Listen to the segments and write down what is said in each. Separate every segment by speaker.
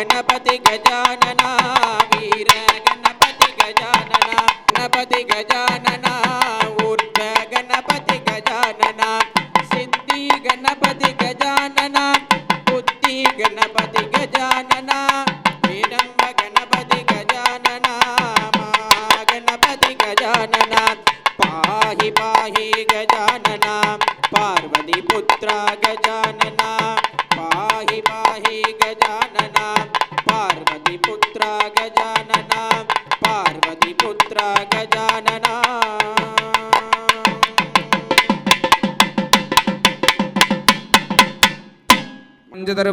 Speaker 1: गणपति गजानन वीर गणपति गजानन गणपति गजानन ऊर्ध्व गणपति गजानन सिद्धि गणपति गजानन बुद्धि गणपति गजानन विडम्ब गणपति गजानन गणपति गजानन पाहि पाहि गजानन पार्वती पुत्र गजानन पाहि पाहि गजानन पार्वती पुत्र गजानन पार्वती पुत्र गजानन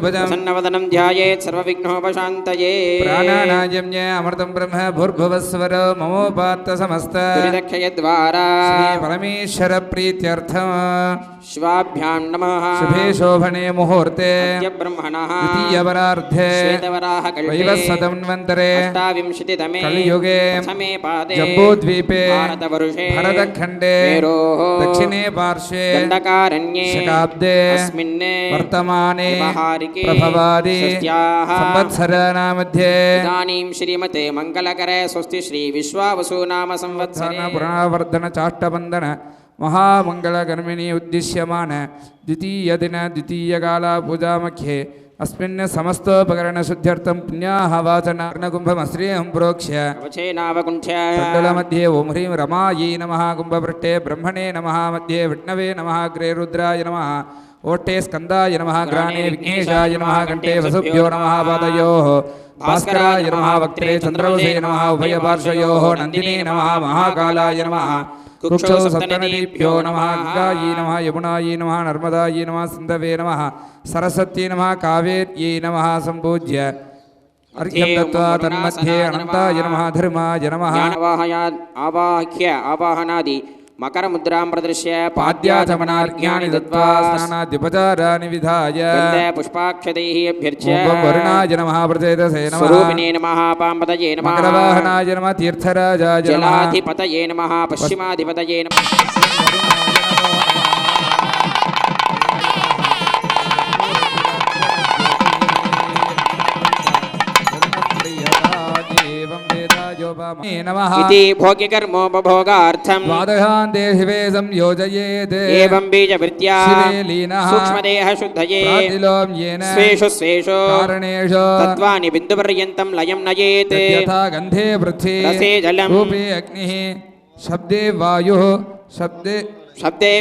Speaker 1: प्रसन्नवदनं ध्यायेत् सर्वविघ्नोपशान्तये
Speaker 2: प्राणानायम्य अमृतं ब्रह्म भूर्भुवस्वर ममोपात्त समस्त
Speaker 1: दुरिदक्षयद्वारा
Speaker 2: श्री परमेश्वर प्रीत्यर्थम
Speaker 1: शिवाभ्यां नमः
Speaker 2: शुभे शोभने मुहूर्ते
Speaker 1: ब्रह्मणः
Speaker 2: द्वितीयवरार्धे
Speaker 1: श्वेतवराहकल्पे
Speaker 2: वैवस्वतन्वन्तरे
Speaker 1: अष्टाविंशतितमे
Speaker 2: कलियुगे
Speaker 1: प्रथमे पादे
Speaker 2: जम्बूद्वीपे
Speaker 1: भारतवर्षे
Speaker 2: भरतखण्डे
Speaker 1: मेरोः
Speaker 2: दक्षिणे पार्श्वे
Speaker 1: दण्डकारण्ये
Speaker 2: शताब्दे
Speaker 1: अस्मिन्
Speaker 2: वर्तमाने
Speaker 1: व्यवहारिके
Speaker 2: प्रभवादि संवत्सराणामध्ये
Speaker 1: इदानीं श्रीमते मंगलकरे स्वस्ति श्री विश्वावसु नाम संवत्सरे
Speaker 2: पुरावर्धन चाष्टबन्धन महामंगलकर्मिणी उद्दिश्यमान द्वितीय दिन द्वितीय काला पूजा मध्य अस्मिन् समस्तोपकरणशुद्ध्यर्थं पुण्याहवाचनार्णकुम्भमश्रियं प्रोक्ष्य
Speaker 1: अवचेनावकुण्ठ्य
Speaker 2: तण्डुलमध्ये ओं ह्रीं रमायै नमः कुम्भपृष्ठे ब्रह्मणे नमः मध्ये विष्णवे नमः अग्रे रुद्राय नमः ओष्ठे स्कन्दाय नमः ग्राणे विघ्नेशाय नमः कण्ठे वसुभ्यो नमः पादयोः भास्कराय नमः वक्त्रे चन्द्रवसे नमः उभयपार्श्वयोः नन्दिने नमः महाकालाय नमः कुक्षौ सप्तनदीभ्यो नमः गङ्गायै नमः यमुनायै नमः नर्मदायै नमः सिन्धवे नमः सरस्वत्यै नमः कावेर्यै नमः सम्पूज्य अर्घ्यं दत्त्वा तन्मध्ये अनन्ताय नमः धर्माय नमः
Speaker 1: आवाह्य आवाहनादि मकरमुद्रां प्रदर्श्य
Speaker 2: पाद्याचमनार्घ्यानि दत्त्वा स्नानाद्युपचाराणि विधाय
Speaker 1: पुष्पाक्षतैः अभ्यर्च्य
Speaker 2: वरुणाय नमः प्रचेतसे नमः
Speaker 1: स्वरूपिणे नमः पाम्पतये नमः
Speaker 2: मकरवाहनाय नमः तीर्थराजाय नमः
Speaker 1: जलाधिपतये नमः पश्चिमाधिपतये नमः इति भोग्यकर्मोपभोगार्थं
Speaker 2: द्वादशान्ते शिवे संयोजयेत्
Speaker 1: एवं बीजवृत्त्या
Speaker 2: शिवे लीनः
Speaker 1: सूक्ष्मदेह शुद्धये
Speaker 2: प्रातिलोम्येन
Speaker 1: स्वेषु स्वेषु
Speaker 2: कारणेषु
Speaker 1: तत्त्वानि बिन्दुपर्यन्तं लयं नयेत्
Speaker 2: यथा गन्धे पृथ्वी
Speaker 1: रसे जलं
Speaker 2: रूपे अग्निः शब्दे वायुः
Speaker 1: शब्दे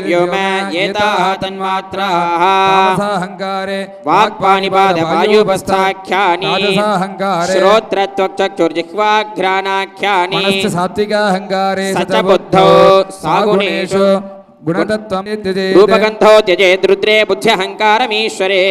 Speaker 1: व्योम एताः तन्मात्राः
Speaker 2: तामसाहङ्कारे
Speaker 1: वाक्पाणिपाद वायुपस्थाख्यानि
Speaker 2: राजसाहङ्कारे
Speaker 1: श्रोत्रत्वक्चक्षुर्जिह्वाघ्राणाख्यानि
Speaker 2: मनश्च सात्विकाहङ्कारे
Speaker 1: स च बुद्धौ सागुणेषु
Speaker 2: गुणतत्त्वं त्यजेत्
Speaker 1: रूपगन्धो त्यजेत् रुद्रे बुद्ध्यहङ्कारमीश्वरे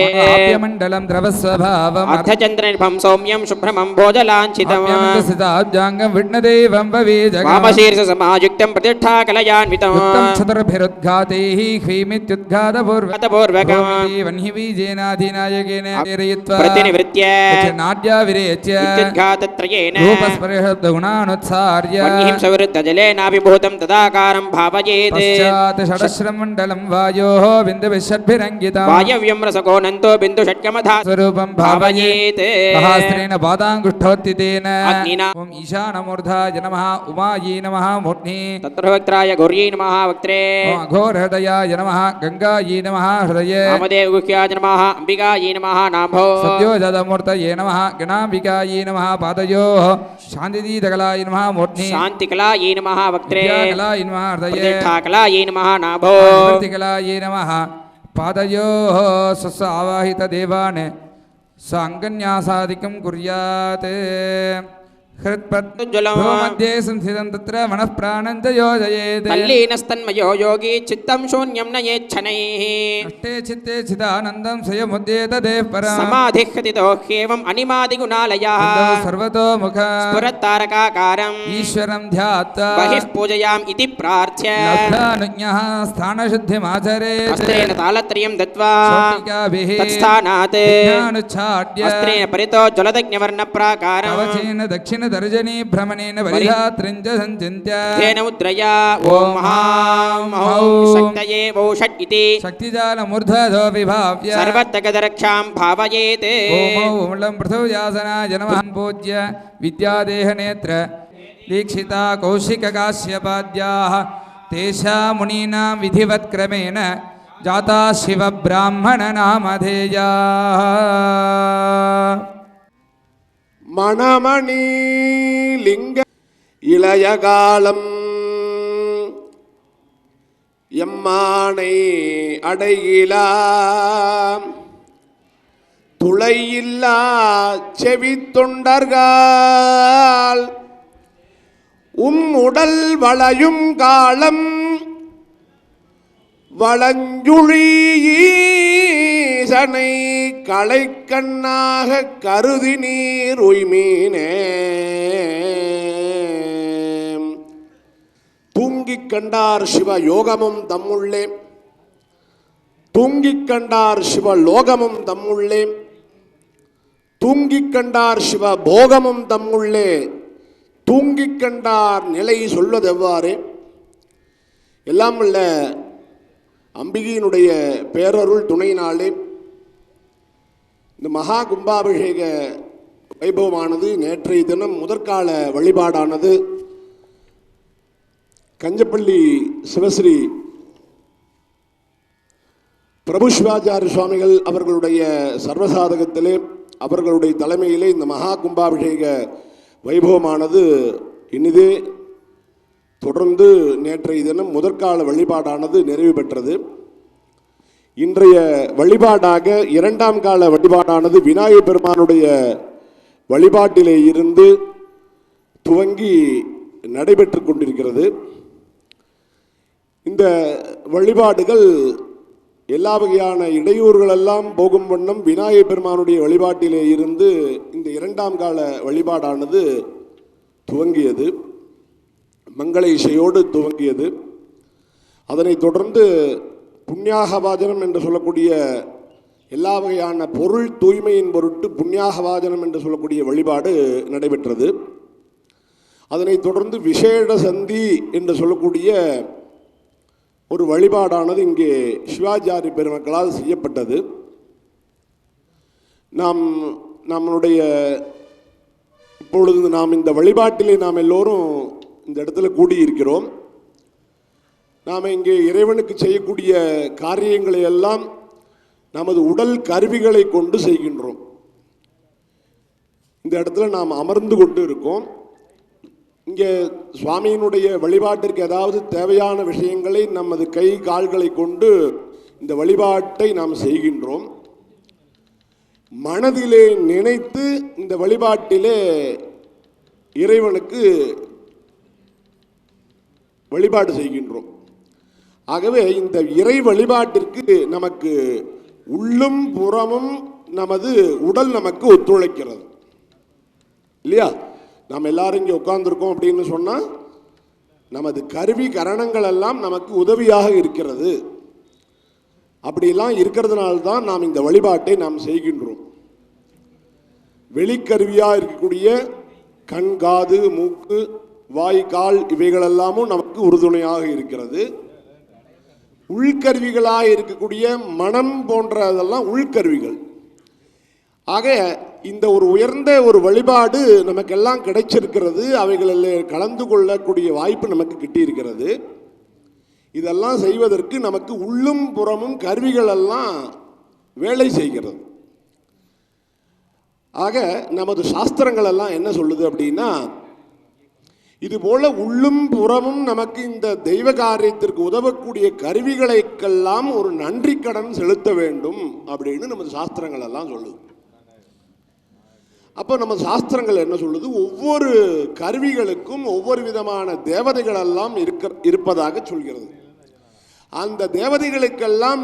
Speaker 2: मण्डलं द्रवस्वभावम्
Speaker 1: अर्धचन्द्रनिभं सौम्यं शुभ्रमं भोजलाञ्छितम्
Speaker 2: सिताब्जाङ्गं विष्णुदेवं भवेजगम्
Speaker 1: वामशीर्षसमायुक्तं प्रतिष्ठाकलयान्वितम्
Speaker 2: चतुर्भिरुद्घातैः ह्रीमित्युद्घातपूर्वकम् वह्निबीजेनाधिनायकेन प्रेरयित्वा
Speaker 1: प्रतिनिवृत्य
Speaker 2: नाट्या विरेच्य
Speaker 1: इत्युद्घातत्रयेन
Speaker 2: रूपस्पर्शब्दगुणानुत्सार्य
Speaker 1: वह्निं सवृत्तजलेनाभिभूतं तदाकारं भावयेत्
Speaker 2: षडश्रमण्डलं वायोः बिन्दुभिषड्भिरङ्गितं
Speaker 1: वायव्यं रसकोऽनन्तो बिन्दुषट्कमधा
Speaker 2: स्वरूपं
Speaker 1: भावयेत्
Speaker 2: सहस्रेण पादाङ्गुष्ठोत्थितेन
Speaker 1: अग्निना
Speaker 2: ॐ ईशानमूर्धाय नमः उमायै नमः मूर्ध्नि
Speaker 1: तत्रवक्त्राय गौर्यै नमः वक्त्रे
Speaker 2: ॐ अघोरहृदयाय नमः गङ्गायै नमः हृदये
Speaker 1: वामदेवगुह्याय नमः अम्बिकायै नमः नाभो
Speaker 2: सद्योजातमूर्तये नमः गणाम्बिकायै नमः पादयोः शान्तिदीतकलाय नमः मूर्ध्नि
Speaker 1: शान्तिकलायै नमः वक्त्रे
Speaker 2: विद्याकलाय नमः हृदये
Speaker 1: प्रतिष्ठाकलायै नमः नाभो
Speaker 2: प्रतिकलायै नमः पादयोः स्वस्य आवाहितदेवान् स अङ्गन्यासादिकं कुर्यात् मध्ये संस्थितं तत्र मनः प्राणं च योजयेत्
Speaker 1: तल्लीनस्तन्मयो योगी चित्तं शून्यं नयेच्छनैः
Speaker 2: अष्टे चित्ते चिदानन्दं स्वयमुद्येत देः परं
Speaker 1: समाधिः स्थितो ह्येवम् अनिमादिगुणालयः
Speaker 2: सर्वतोमुख
Speaker 1: स्फुरत्तारकाकारम्
Speaker 2: ईश्वरं ध्यात्वा
Speaker 1: बहिः पूजयाम् इति प्रार्थ्य
Speaker 2: लब्धानुज्ञः स्थानशुद्धिमाचरेत्
Speaker 1: अस्त्रेण तालत्रयं दत्त्वा
Speaker 2: शोटिकाभिः
Speaker 1: तत्स्थानात्
Speaker 2: विघ्नानुच्छाड्य
Speaker 1: अस्त्रेण परितो ज्वलदग्निवर्णप्राकारम्
Speaker 2: कवचेन दक्षिण தர்ஜனீ பிரமணேன பரிஹாத்ரிஞ்ச சஞ்சிந்த்ய
Speaker 1: தேன முத்ரயா ஓம் மஹாம் ஹௌம் சக்தயே ஓஷட் இதி
Speaker 2: சக்திஜால மூர்ததோ விபாவ்ய
Speaker 1: சர்வத்தகதரக்ஷாம் பாவயேத்
Speaker 2: ஓம் ஓம் பிருத்திவ்யாசனாய நமः பூஜ்ய வித்யாதேஹ நேத்ர दीक्षिता कौशिककाश्यपाद्याः तेषां मुनीनां विधिवत्क्रमेण जाता शिवब्राह्मणनामधेयाः
Speaker 3: மணமணி லிங்க இளையகாலம் எம்மானை அடையிலாம் துளையில்லா செவித்தொண்டர்கள் உடல் வளையும் காலம் வளஞ்சுழீசனை களைக்கண்ணாக கருதி நீர் உய்மீனே தூங்கிக் கண்டார் சிவ யோகமும் தம்முள்ளே தூங்கிக் கண்டார் சிவ லோகமும் தம்முள்ளே தூங்கிக் கண்டார் சிவ போகமும் தம்முள்ளே தூங்கிக் கண்டார் நிலை சொல்வதெவ்வாறு எல்லாம் உள்ள அம்பிகையினுடைய பேரருள் துணையினாலே இந்த மகா கும்பாபிஷேக வைபவமானது நேற்றைய தினம் முதற்கால வழிபாடானது கஞ்சப்பள்ளி சிவஸ்ரீ பிரபு சிவாச்சாரிய சுவாமிகள் அவர்களுடைய சர்வசாதகத்திலே அவர்களுடைய தலைமையிலே இந்த மகா கும்பாபிஷேக வைபவமானது இனிதே தொடர்ந்து நேற்றைய தினம் முதற்கால வழிபாடானது நிறைவு பெற்றது. இன்றைய வழிபாடாக இரண்டாம் கால வழிபாடானது விநாயகப் பெருமானுடைய வழிபாட்டிலே இருந்து துவங்கி நடைபெற்று கொண்டிருக்கிறது. இந்த வழிபாடுகள் எல்லா வகையான இடையூறுகளெல்லாம் போகும் வண்ணம் விநாயகப் பெருமானுடைய வழிபாட்டிலே இருந்து இந்த இரண்டாம் கால வழிபாடானது துவங்கியது, மங்கள இசையோடு துவங்கியது. அதனைத் தொடர்ந்து புண்ணியாகவாஜனம் என்று சொல்லக்கூடிய எல்லா வகையான பொருள் தூய்மையின் பொருட்டு புண்ணியாகவாஜனம் என்று சொல்லக்கூடிய வழிபாடு நடைபெற்றது. அதனைத் தொடர்ந்து விசேட சந்தி என்று சொல்லக்கூடிய ஒரு வழிபாடானது இங்கே சிவாச்சாரிய பெருமக்களால் செய்யப்பட்டது. நம்மளுடைய இப்பொழுது நாம் இந்த வழிபாட்டிலே நாம் எல்லோரும் இந்த இடத்துல கூடியிருக்கிறோம். நாம் இங்கே இறைவனுக்கு செய்யக்கூடிய காரியங்களை எல்லாம் நமது உடல் கருவிகளை கொண்டு செய்கின்றோம். இந்த இடத்துல நாம் அமர்ந்து கொண்டு இருக்கோம். இங்கே சுவாமியினுடைய வழிபாட்டிற்கு ஏதாவது தேவையான விஷயங்களை நமது கை கால்களை கொண்டு இந்த வழிபாட்டை நாம் செய்கின்றோம். மனதிலே நினைத்து இந்த வழிபாட்டிலே இறைவனுக்கு வழிபாடு செய்கின்றோம். ஆகவே இந்த இறை வழிபாட்டிற்கு நமக்கு உள்ளும் புறமும் நமது உடல் நமக்கு ஒத்துழைக்கிறது இல்லையா? நாம் எல்லாரும் இங்கே உட்கார்ந்துருக்கோம் அப்படின்னு சொன்னால் நமது கருவி கரணங்கள் எல்லாம் நமக்கு உதவியாக இருக்கிறது. அப்படிலாம் இருக்கிறதுனால்தான் நாம் இந்த வழிபாட்டை நாம் செய்கின்றோம். வெளிக்கருவியாக இருக்கக்கூடிய கண், காது, மூக்கு, வாய், கால் இவைகளெல்லாமும் நமக்கு உறுதுணையாக இருக்கிறது. உள்கருவிகளாக இருக்கக்கூடிய மனம் போன்றதெல்லாம் உள்கருவிகள். ஆக இந்த ஒரு உயர்ந்த ஒரு வழிபாடு நமக்கெல்லாம் கிடைச்சிருக்கிறது. அவைகளில் கலந்து கொள்ளக்கூடிய வாய்ப்பு நமக்கு கிட்டியிருக்கிறது. இதெல்லாம் செய்வதற்கு நமக்கு உள்ளும் புறமும் கருவிகள் எல்லாம் வேலை செய்கிறது. ஆக நமது சாஸ்திரங்கள் எல்லாம் என்ன சொல்லுது அப்படின்னா, இதுபோல உள்ளும் புறமும் நமக்கு இந்த தெய்வ காரியத்திற்கு உதவக்கூடிய கருவிகளுக்கெல்லாம் ஒரு நன்றி கடன் செலுத்த வேண்டும் அப்படின்னு நமது சாஸ்திரங்கள் எல்லாம் சொல்லுது. அப்போ நம்ம சாஸ்திரங்கள் என்ன சொல்லுது? ஒவ்வொரு கருவிகளுக்கும் ஒவ்வொரு விதமான தேவதைகள் எல்லாம் இருப்பதாக சொல்கிறது. அந்த தேவதைகளுக்கெல்லாம்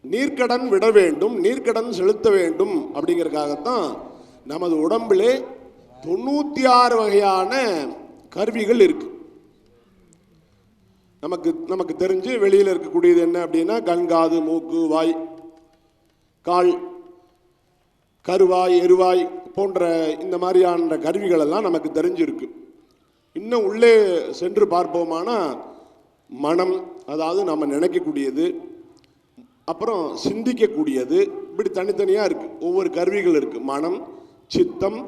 Speaker 3: நீர்க்கடன் விட வேண்டும், நீர்க்கடன் செலுத்த வேண்டும். அப்படிங்கிறதுக்காகத்தான் நமது உடம்பிலே 96 வகையான கருவிகள் இருக்கு. நமக்கு தெரிஞ்சு வெளியில் இருக்கக்கூடியது என்ன அப்படின்னா, கண், காது, மூக்கு, வாய், கால், கருவாய், எருவாய், போன்ற இந்த மாதிரியான கருவிகள் எல்லாம் நமக்கு தெரிஞ்சிருக்கு. இன்னும் உள்ளே சென்று பார்ப்போமானா மனம், அதாவது நம்ம நினைக்கக்கூடியது, அப்புறம் சிந்திக்கக்கூடியது, இப்படி தனித்தனியாக இருக்குது. ஒவ்வொரு கருவிகள் இருக்குது. மனம், சித்தம்,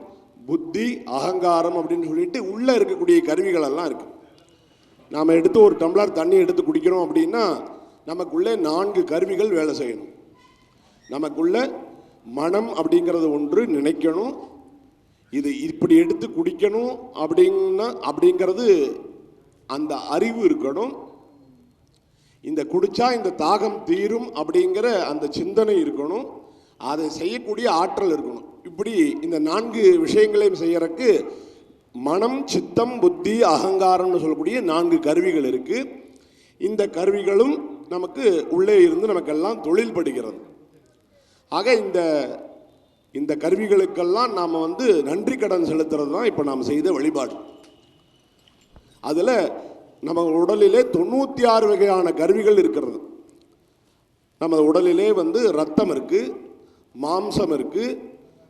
Speaker 3: புத்தி, அகங்காரம் அப்படின்னு சொல்லிட்டு உள்ளே இருக்கக்கூடிய கருவிகள் எல்லாம் இருக்குது. நாம் எடுத்து ஒரு டம்ளர் தண்ணி எடுத்து குடிக்கிறோம் அப்படின்னா நமக்குள்ளே 4 கருவிகள் வேலை செய்யணும். நமக்குள்ள மனம் அப்படிங்கிறது ஒன்று நினைக்கணும், இது இப்படி எடுத்து குடிக்கணும் அப்படிங்கிறது அந்த அறிவு இருக்கணும். இந்த குடிச்சா இந்த தாகம் தீரும் அப்படிங்கிற அந்த சிந்தனை இருக்கணும். அதை செய்யக்கூடிய ஆற்றல் இருக்கணும். இப்படி இந்த 4 விஷயங்களையும் செய்யறதுக்கு மனம், சித்தம், புத்தி, அகங்காரம்னு சொல்லக்கூடிய 4 கருவிகள் இருக்கு. இந்த கருவிகளும் நமக்கு உள்ளே இருந்து நமக்கெல்லாம் தொழில் படுகிறது. ஆக இந்த கருவிகளுக்கெல்லாம் நாம் நன்றி கடன் செலுத்துறது தான் இப்போ நாம் செய்த வழிபாடு. அதில் நம்ம உடலிலே 96 வகையான கருவிகள் இருக்கிறது. நமது உடலிலே ரத்தம் இருக்குது, மாம்சம் இருக்குது,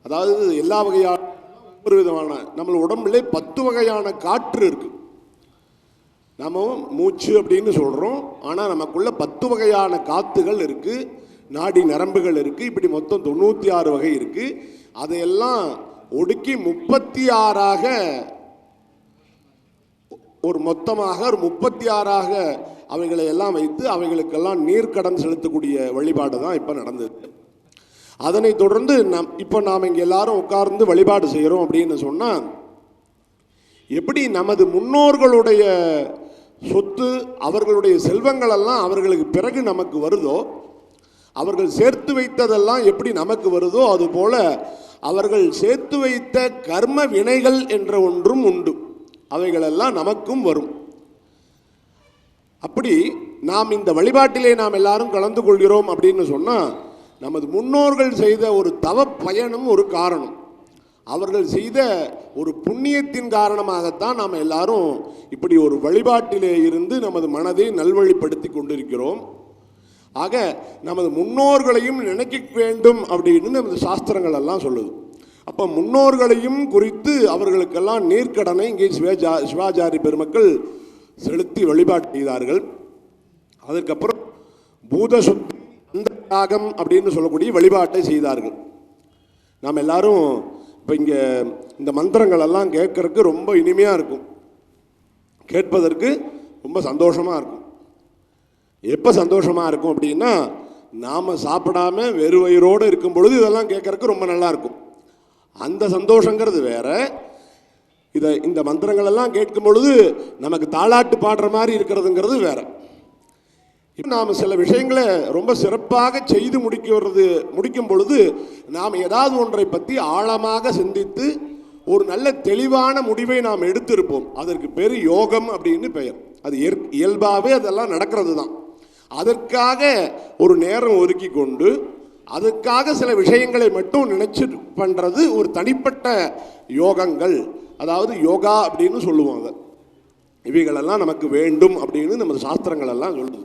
Speaker 3: அதாவது எல்லா வகையான ஒவ்வொரு விதமான நம்ம உடம்புலே 10 வகையான காற்று இருக்குது. நம்ம மூச்சு அப்படின்னு சொல்கிறோம், ஆனால் நமக்குள்ள 10 வகையான காற்றுகள் இருக்குது, நாடி நரம்புகள் இருக்குது. இப்படி மொத்தம் 96 வகை இருக்குது. அதையெல்லாம் ஒடுக்கி 36ஆக ஒரு மொத்தமாக ஒரு 36ஆக அவைகளை எல்லாம் வைத்து அவைகளுக்கெல்லாம் நீர்க்கடன் செலுத்தக்கூடிய வழிபாடு தான் இப்போ நடந்தது. அதனை தொடர்ந்து இப்போ நாம் இங்கே எல்லாரும் உட்கார்ந்து வழிபாடு செய்கிறோம் அப்படின்னு சொன்னால், எப்படி நமது முன்னோர்களுடைய சொத்து, அவர்களுடைய செல்வங்களெல்லாம் அவர்களுக்கு பிறகு நமக்கு வருதோ, அவர்கள் சேர்த்து வைத்ததெல்லாம் எப்படி நமக்கு வருதோ, அதுபோல அவர்கள் சேர்த்து வைத்த கர்ம வினைகள் என்ற ஒன்றும் உண்டு. அவைகளெல்லாம் நமக்கும் வரும். அப்படி நாம் இந்த வழிபாட்டிலே நாம் எல்லாரும் கலந்து கொள்கிறோம் அப்படின்னு சொன்னால், நமது முன்னோர்கள் செய்த ஒரு தவ பயனும் ஒரு காரணம். அவர்கள் செய்த ஒரு புண்ணியத்தின் காரணமாகத்தான் நாம் எல்லாரும் இப்படி ஒரு வழிபாட்டிலே இருந்து நமது மனதை நல்வழிப்படுத்தி கொண்டிருக்கிறோம். ஆக நமது முன்னோர்களையும் நினைக்க வேண்டும் அப்படின்னு நமது சாஸ்திரங்கள் எல்லாம் சொல்லுது. அப்போ முன்னோர்களையும் குறித்து அவர்களுக்கெல்லாம் நீர்க்கடனை இங்கே சிவாச்சாரி பெருமக்கள் செலுத்தி வழிபாடு செய்தார்கள். அதற்கப்புறம் பூதசுத்தி அந்த யாகம் அப்படின்னு சொல்லக்கூடிய வழிபாட்டை செய்தார்கள். நாம் எல்லாரும் இப்போ இங்கே இந்த மந்திரங்கள் எல்லாம் கேட்கறதுக்கு ரொம்ப இனிமையாக இருக்கும், கேட்பதற்கு ரொம்ப சந்தோஷமாக இருக்கும். எப்போ சந்தோஷமாக இருக்கும் அப்படின்னா, நாம் சாப்பிடாம வெறு வயிறோடு இருக்கும் பொழுது இதெல்லாம் கேட்கறதுக்கு ரொம்ப நல்லா இருக்கும். அந்த சந்தோஷங்கிறது வேற. இந்த மந்திரங்கள் எல்லாம் கேட்கும் பொழுது நமக்கு தாலாட்டு பாடுற மாதிரி இருக்கிறதுங்கிறது வேற. இப்போ நாம் சில விஷயங்களை ரொம்ப சிறப்பாக செய்து முடிக்கும் பொழுது நாம் ஏதாவது ஒன்றை பற்றி ஆழமாக சிந்தித்து ஒரு நல்ல தெளிவான முடிவை நாம் எடுத்திருப்போம். அதற்கு பேர் யோகம் அப்படின்னு பெயர். அது இயல்பாகவே அதெல்லாம் நடக்கிறது தான். அதற்காக ஒரு நேரம் ஒதுக்கி கொண்டு அதுக்காக சில விஷயங்களை மட்டும் நினைச்சு பண்ணுறது ஒரு தனிப்பட்ட யோகங்கள், அதாவது யோகா அப்படின்னு சொல்லுவாங்க. இவைகளெல்லாம் நமக்கு வேண்டும் அப்படின்னு நமது சாஸ்திரங்கள் எல்லாம் சொல்லுது.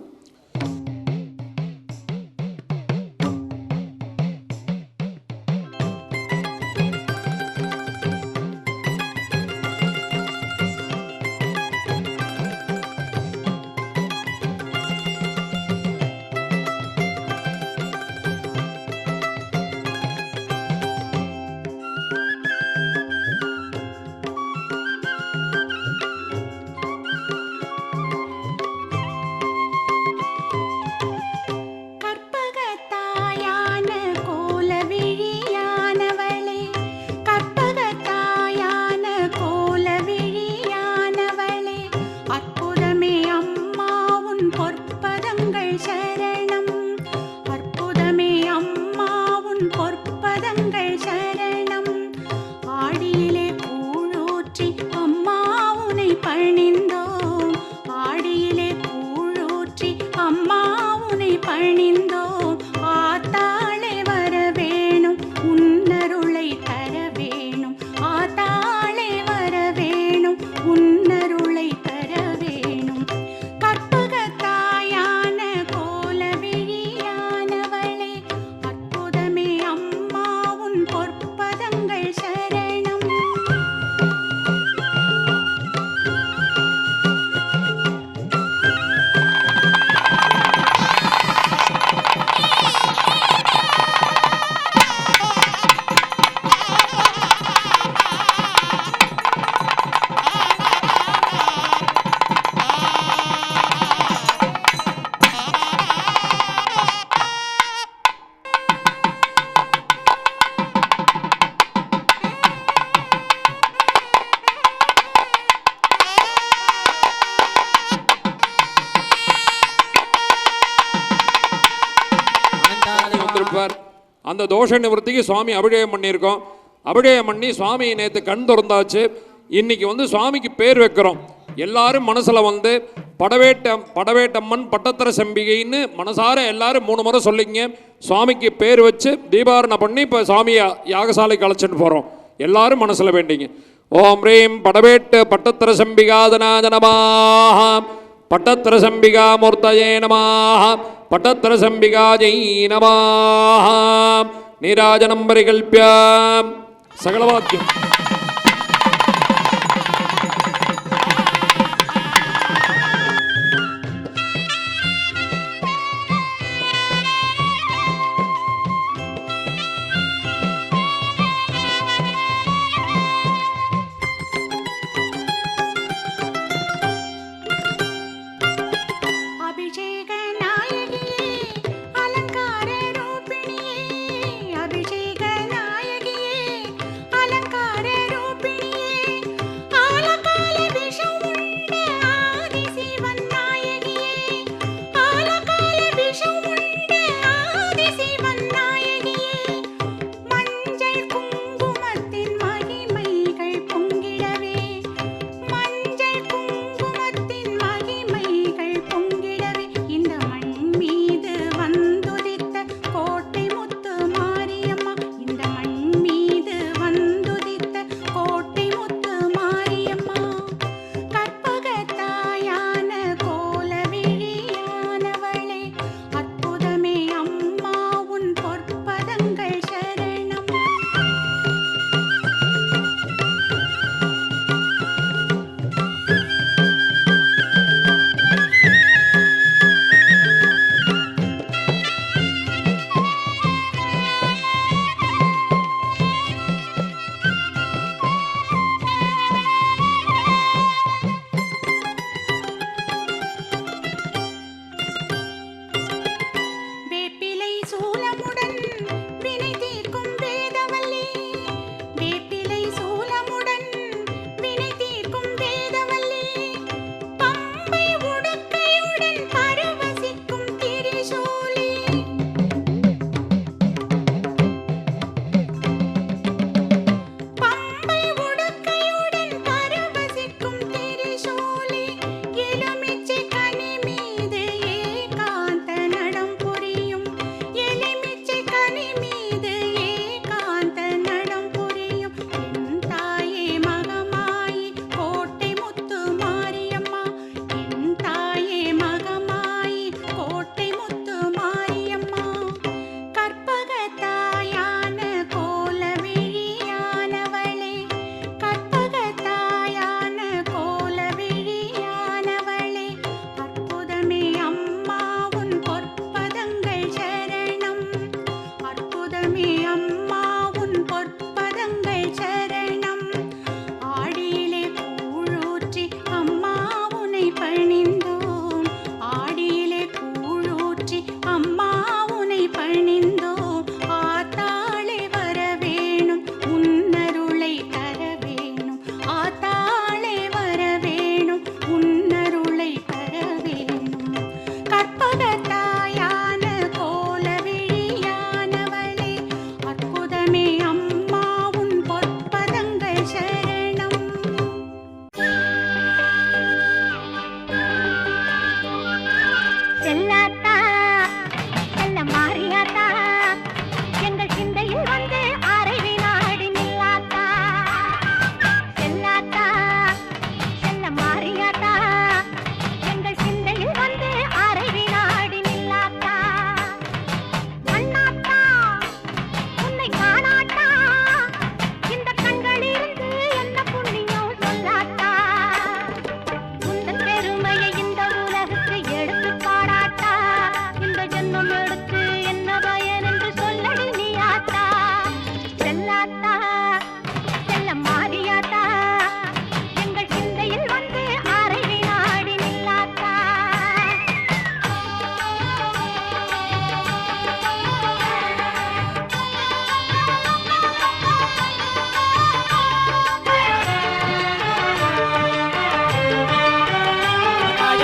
Speaker 4: அந்த தோஷ நிவர்த்திக்கு சுவாமி அபிஷேகம் பண்ணியிருக்கோம். அபிஷேகம் பண்ணி சுவாமி நேற்று கண் திறந்தாச்சு. இன்னைக்கு வந்து சுவாமிக்கு பேர் வைக்கிறோம். எல்லாரும் மனசில் வந்து படவேட்டம்மன் பட்டத்தர செம்பிகைன்னு மனசார எல்லாரும் 3 முறை சொல்லிங்க. சுவாமிக்கு பேர் வச்சு தீபாரணை பண்ணி இப்போ சுவாமியை யாகசாலைக்கு அழைச்சிட்டு போகிறோம். எல்லாரும் மனசில் வேண்டிங்க. ஓம் ரீம் படவேட்டு பட்டத்தர செம்பிகாதனாஜ நமாக, பட்டத்தர செம்பிகா மூர்த்தயே நமாக, பட்டத்தர செம்பிகா ஜெய் நமாக. நீராஜனம் பரிகல்பியம் சகலவாக்கியம்.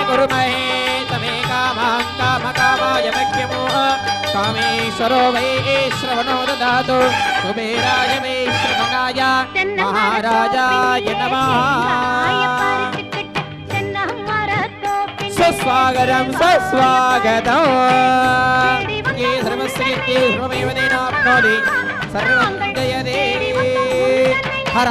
Speaker 1: कुर्महे तमे कामां कामकामाय मह्यमोह कामेश्वरो वै श्रवणो ददातु कुबेराय वै श्रवणाय महाराजाय नमः सुस्वागतं सुस्वागतं ये सर्वस्य कीर्ति सर्वमेव तेनाप्नोति सर्वं जयते हर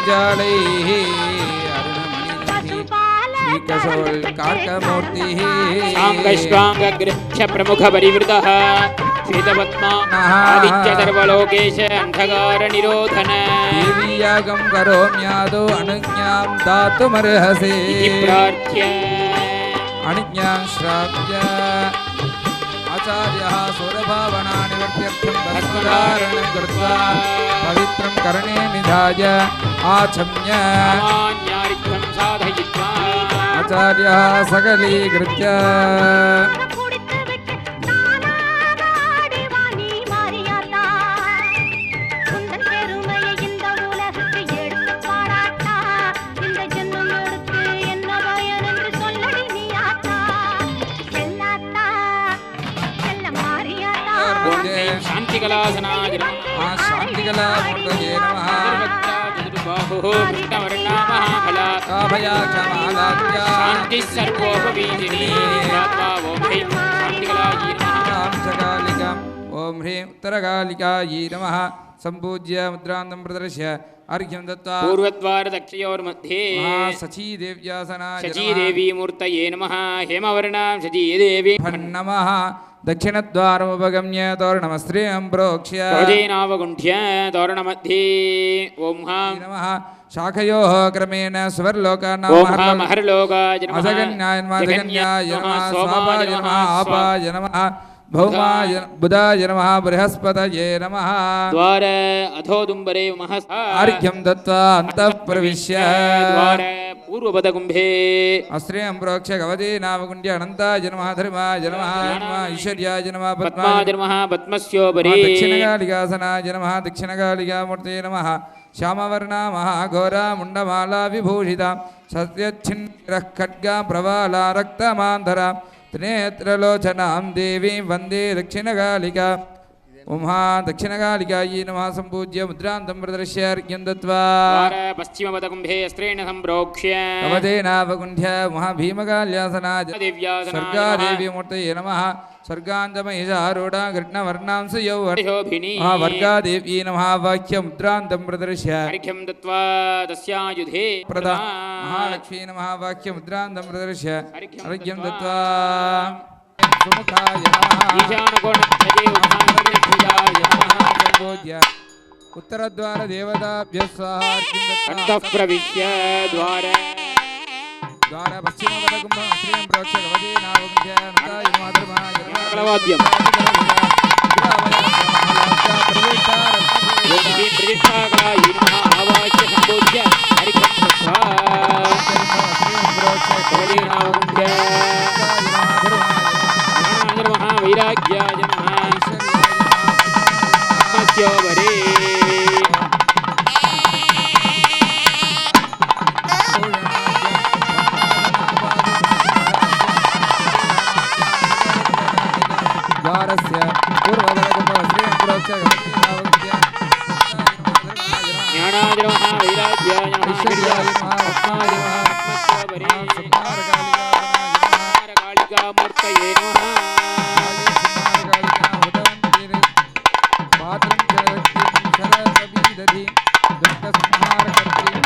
Speaker 2: जालैः श्रीकशोल कार्कमूर्तिः
Speaker 1: साङ्गश्वाङ्गगृह्य प्रमुखपरिवृतः श्वेतपद्मा आदित्य सर्वलोकेश अन्धकारनिरोधन
Speaker 2: देवीयागं करोम्यादौ अनुज्ञां दातुमर्हसि
Speaker 1: प्रार्थ्य
Speaker 2: अनुज्ञां श्राव्य आचार्यः सौरभावनानिवर्त्यर्थं भस्मधारणं कृत्वा पवित्रं कर्णे निधाय आचम्य
Speaker 1: सामान्यार्थं साधयित्वा
Speaker 2: आचार्यः सकलीकृत्य
Speaker 1: शान्तिकलासनाय
Speaker 2: शान्तिकलामूर्तये नमः
Speaker 1: काभयाक्षमालाद्या शान्तिः सर्वोपवीतिनी
Speaker 2: कालिकाम् ॐ ह्रीं उत्तरकालिकायै नमः सम्पूज्य मुद्रान्तं प्रदर्श्य अर्घ्यं दत्त्वा
Speaker 1: पूर्वद्वारदक्षयोर्मध्ये
Speaker 2: सचीदेव्यासनाय
Speaker 1: शचीदेवी मूर्तये नमः हेमवर्णां शचीदेवी
Speaker 2: नमः दक्षिणद्वारमुपगम्य तोरणमस्त्रियं प्रोक्ष्य
Speaker 1: भोजेनावगुण्ठ्य तोरणमध्ये ॐ
Speaker 2: नमः शाखयोः क्रमेण सुवर्लोकानां
Speaker 1: ॐ महर्लोकाय नमः
Speaker 2: अजगन्याय नमः जगन्याय नमः स्वापाय नमः आपाय नमः भौमाय बुधाय नमः बृहस्पतये नमः
Speaker 1: द्वार अधोदुम्बरे महसा
Speaker 2: अर्घ्यं दत्त्वा अन्तः प्रविश्य
Speaker 1: द्वार पूर्वपदकुम्भे
Speaker 2: अस्त्रियं प्रोक्ष्य गवती नामकुण्ड्य अनन्ताय नमः धर्माय नमः ऐश्वर्याय नमः
Speaker 1: पद्माय नमः पद्मस्योपरि
Speaker 2: दक्षिणकालिकासनाय नमः दक्षिणकालिकामूर्तये नमः श्यामवर्णा महाघोरा मुण्डमाला विभूषिता सत्यच्छिन्नः खड्गा प्रवाला रक्तमान्धरा त्रिनेत्रलोचनां देवीं वन्दे दक्षिणकालिका उमा दक्षिणकालिकायै नमः सम्पूज्य मुद्रान्तं प्रदर्श्य अर्घ्यं दत्त्वा
Speaker 1: पश्चिमपदकुम्भे अस्त्रेण सम्प्रोक्ष्य
Speaker 2: कवचेनावकुण्ठ्य महाभीमकाल्यासनाय स्वर्गादेवी मूर्तये नमः स्वर्गान्तमहिषारूढा कृष्णवर्णां सुयौवर्णिनी वर्गादेवी नमः वाक्यमुद्रान्तं प्रदर्श्य
Speaker 1: अर्घ्यं दत्त्वा तस्यायुधे
Speaker 2: प्रदा महालक्ष्मी नमः वाक्यमुद्रान्तं प्रदर्श्य अर्घ्यं दत्त्वा सुमुखाय नमः
Speaker 1: ईशानकोणमध्ये
Speaker 2: उत्तरद्वार देवताभ्यः स्वाहा
Speaker 1: अन्तः प्रविश्य द्वार
Speaker 2: द्वार पश्चिमपदकुम्भं श्रियं प्रोक्ष्य गवती नावकुण्ठ्य नताय नमः धर्माय नमः
Speaker 1: कलवाद्यम् प्रतिष्ठाकलाय नमः आवाच्य सम्पूज्य अर्घ्यं दत्त्वा नमः वैराग्याय नमः आत्मस्योपरि
Speaker 2: द्वारस्य पूर्वपदकुम्भं श्रियं प्रोक्ष्य गवती नावकुण्ठ्य
Speaker 1: ज्ञानाय नमः वैराग्याय नमः
Speaker 2: ऐश्वर्याय नमः रत्नाय नमः
Speaker 1: कालिकामूर्तये नमः
Speaker 2: पात्रं जलवत्यं शरदपीदधि दुष्टसंहारकर्त्री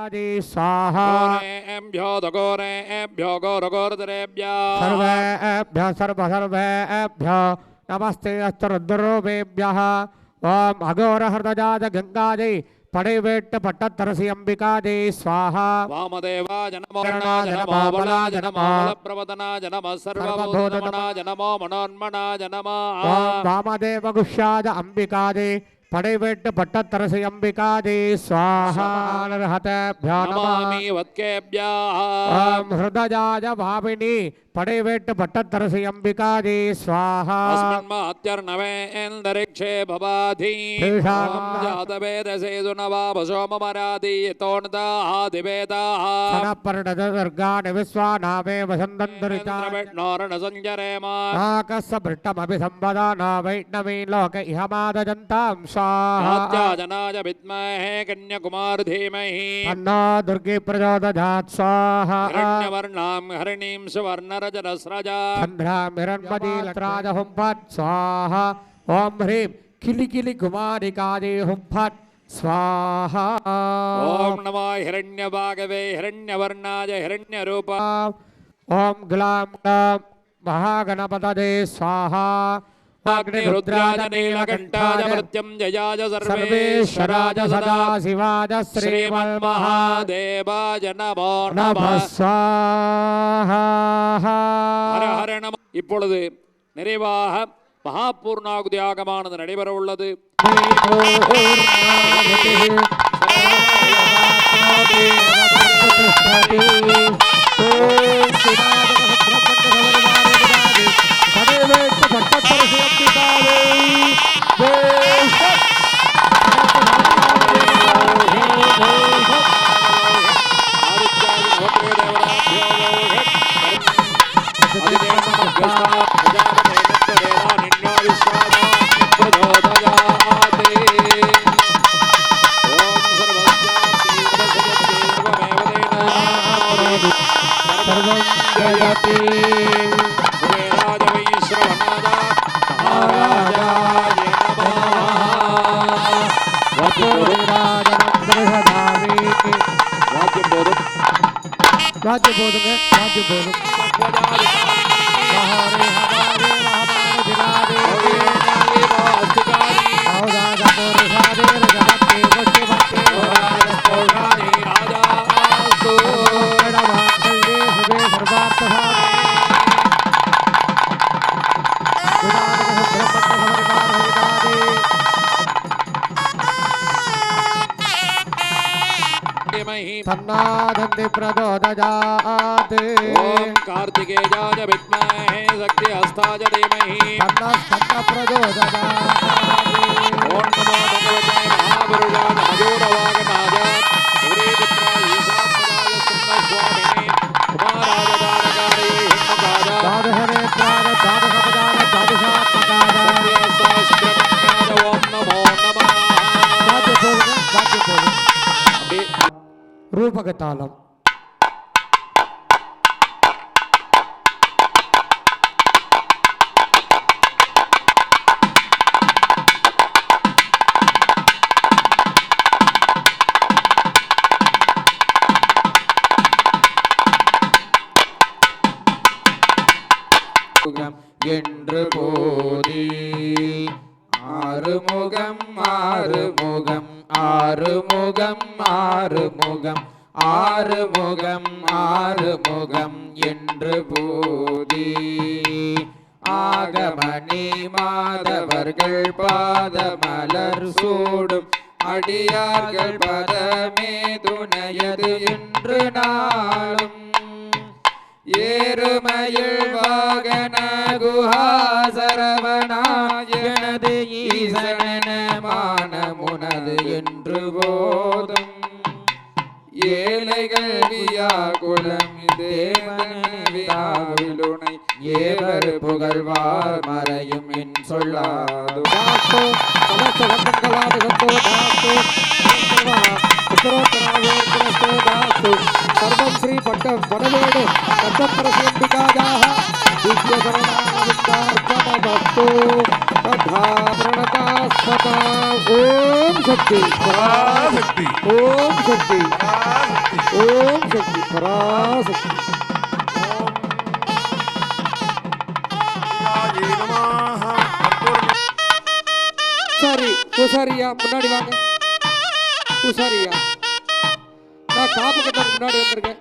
Speaker 5: अंबिकादि स्वाहा
Speaker 4: घोरेभ्यो दघोरेभ्यो घोरघोरतरेभ्यः
Speaker 5: सर्वेभ्यः सर्वेभ्यो नमस्ते अस्तु रुद्ररूपेभ्यः ओम अघोरहृदजात गंगादि पड़ेवेट्ट पट्टतरसी अंबिकादि स्वाहा
Speaker 4: वामदेवाय नमो वर्णाय नमो बलाय नमो बलप्रवदनाय नमः सर्वभूतमनाय नमो मनोन्मनाय नमः
Speaker 5: ओम वामदेव गुष्याद अंबिकादि पड़ेवेट्ट पट्टतरसी अंबिकादि स्वाहा नरहतेभ्यो
Speaker 4: नमामि वत्केभ्यः
Speaker 5: ओम हृदयाय भाविनी पड़ेवेट्ट पट्टतरसी अंबिकादि स्वाहा
Speaker 4: अस्मिन्मात्यर्नवेन्दरिक्षे भवाधि जातवेदसे सुनवापशोमराधि यतोऽन्तादिवेदाः
Speaker 5: सनपर्णदुर्गाणि विश्वानामे वसन्तन्दरितारणसञ्जरेम नाकस्य भृष्टमपि सम्पदा न वैष्णवी लोक इह मादजन्तां स्वाहा
Speaker 4: जनाय विद्महे कन्याकुमार धीमहि
Speaker 5: तन्नो दुर्गे प्रचोदयात् स्वाहा
Speaker 4: हिरण्यवर्णां हरिणीं सुवर्णरजतस्रजा
Speaker 5: चन्द्रामिरन्मदीलत्राज हुं फट् स्वाहा ॐ ह्रीं किलि किलि कुमारिकादि हुं फट् स्वाहा
Speaker 4: ओम नमः हिरण्यभागवे हिरण्यवर्णाय हिरण्यरूप
Speaker 5: ॐ ग्लां ग्लां महागणपतये स्वाहा
Speaker 4: अग्निरुद्राय नीलकण्ठाय मृत्युञ्जयाय सर्वेश्वराय
Speaker 5: सदा शिवाय
Speaker 4: श्रीमन्महादेवाय नमो
Speaker 5: नमः
Speaker 4: नमः
Speaker 5: स्वाहा
Speaker 4: ஹர ஹர நம. இப்பொழுது நிறைவாக மகாபூர்ணாகுதி ஆகமானது நடைபெற உள்ளது.
Speaker 5: राज्य बोलूंगे राज्य बोलूं तन्नादन्ति प्रचोदयात्
Speaker 4: ओम कार्तिकेयाय विद्महे शक्ति हस्ताय धीमहि
Speaker 5: तन्नः प्रचोदयात्
Speaker 4: ओम नमो भगवते महापुरुषाय हजूरवागनाय सूर्यपुत्राय ईशात्मजाय सुन्दरस्वामिने कुमाराय दानकारे हिमकाय
Speaker 5: द्वादशनेत्राय द्वादशपदाय द्वादशात्मकाय
Speaker 4: हस्ताय सुब्रह्मण्याय ओम नमो नमः
Speaker 5: राज्य बोलूं रूपकतालम
Speaker 2: என்று போதி ஆறுமுகம் ஆறுமுகம் ஆறுமுகம் ஆறுமுகம் ஆறுமுகம் ஆறுமுகம் என்று போதி ஆகமணி மாதவர்கள் பாதமலர் சூடும் அடியார்கள் பதமே துணையது என்று நாளும் ஏறுமயில் வாகன குஹா சரவணாயனது ஈசன மானமுனது என்று போதும் ஏழைகள் வியாகுலம் தேவனுனை ஏவர் புகழ்வார் மறையும் என் சொல்லாது
Speaker 5: सर्वं श्री पट्ट पड़वेडु पट्टप्रसिद्धिकायाः दिव्यकरणाविन्दार्पणमस्तु तथा प्रणतास्मता ओम शक्ति पराशक्ति ओम शक्ति पराशक्ति பூசாரி பூசாரியா முன்னாடி வாங்க பூசாரியா நான் காப்பு கட்ட முன்னாடி வந்திருக்கேன்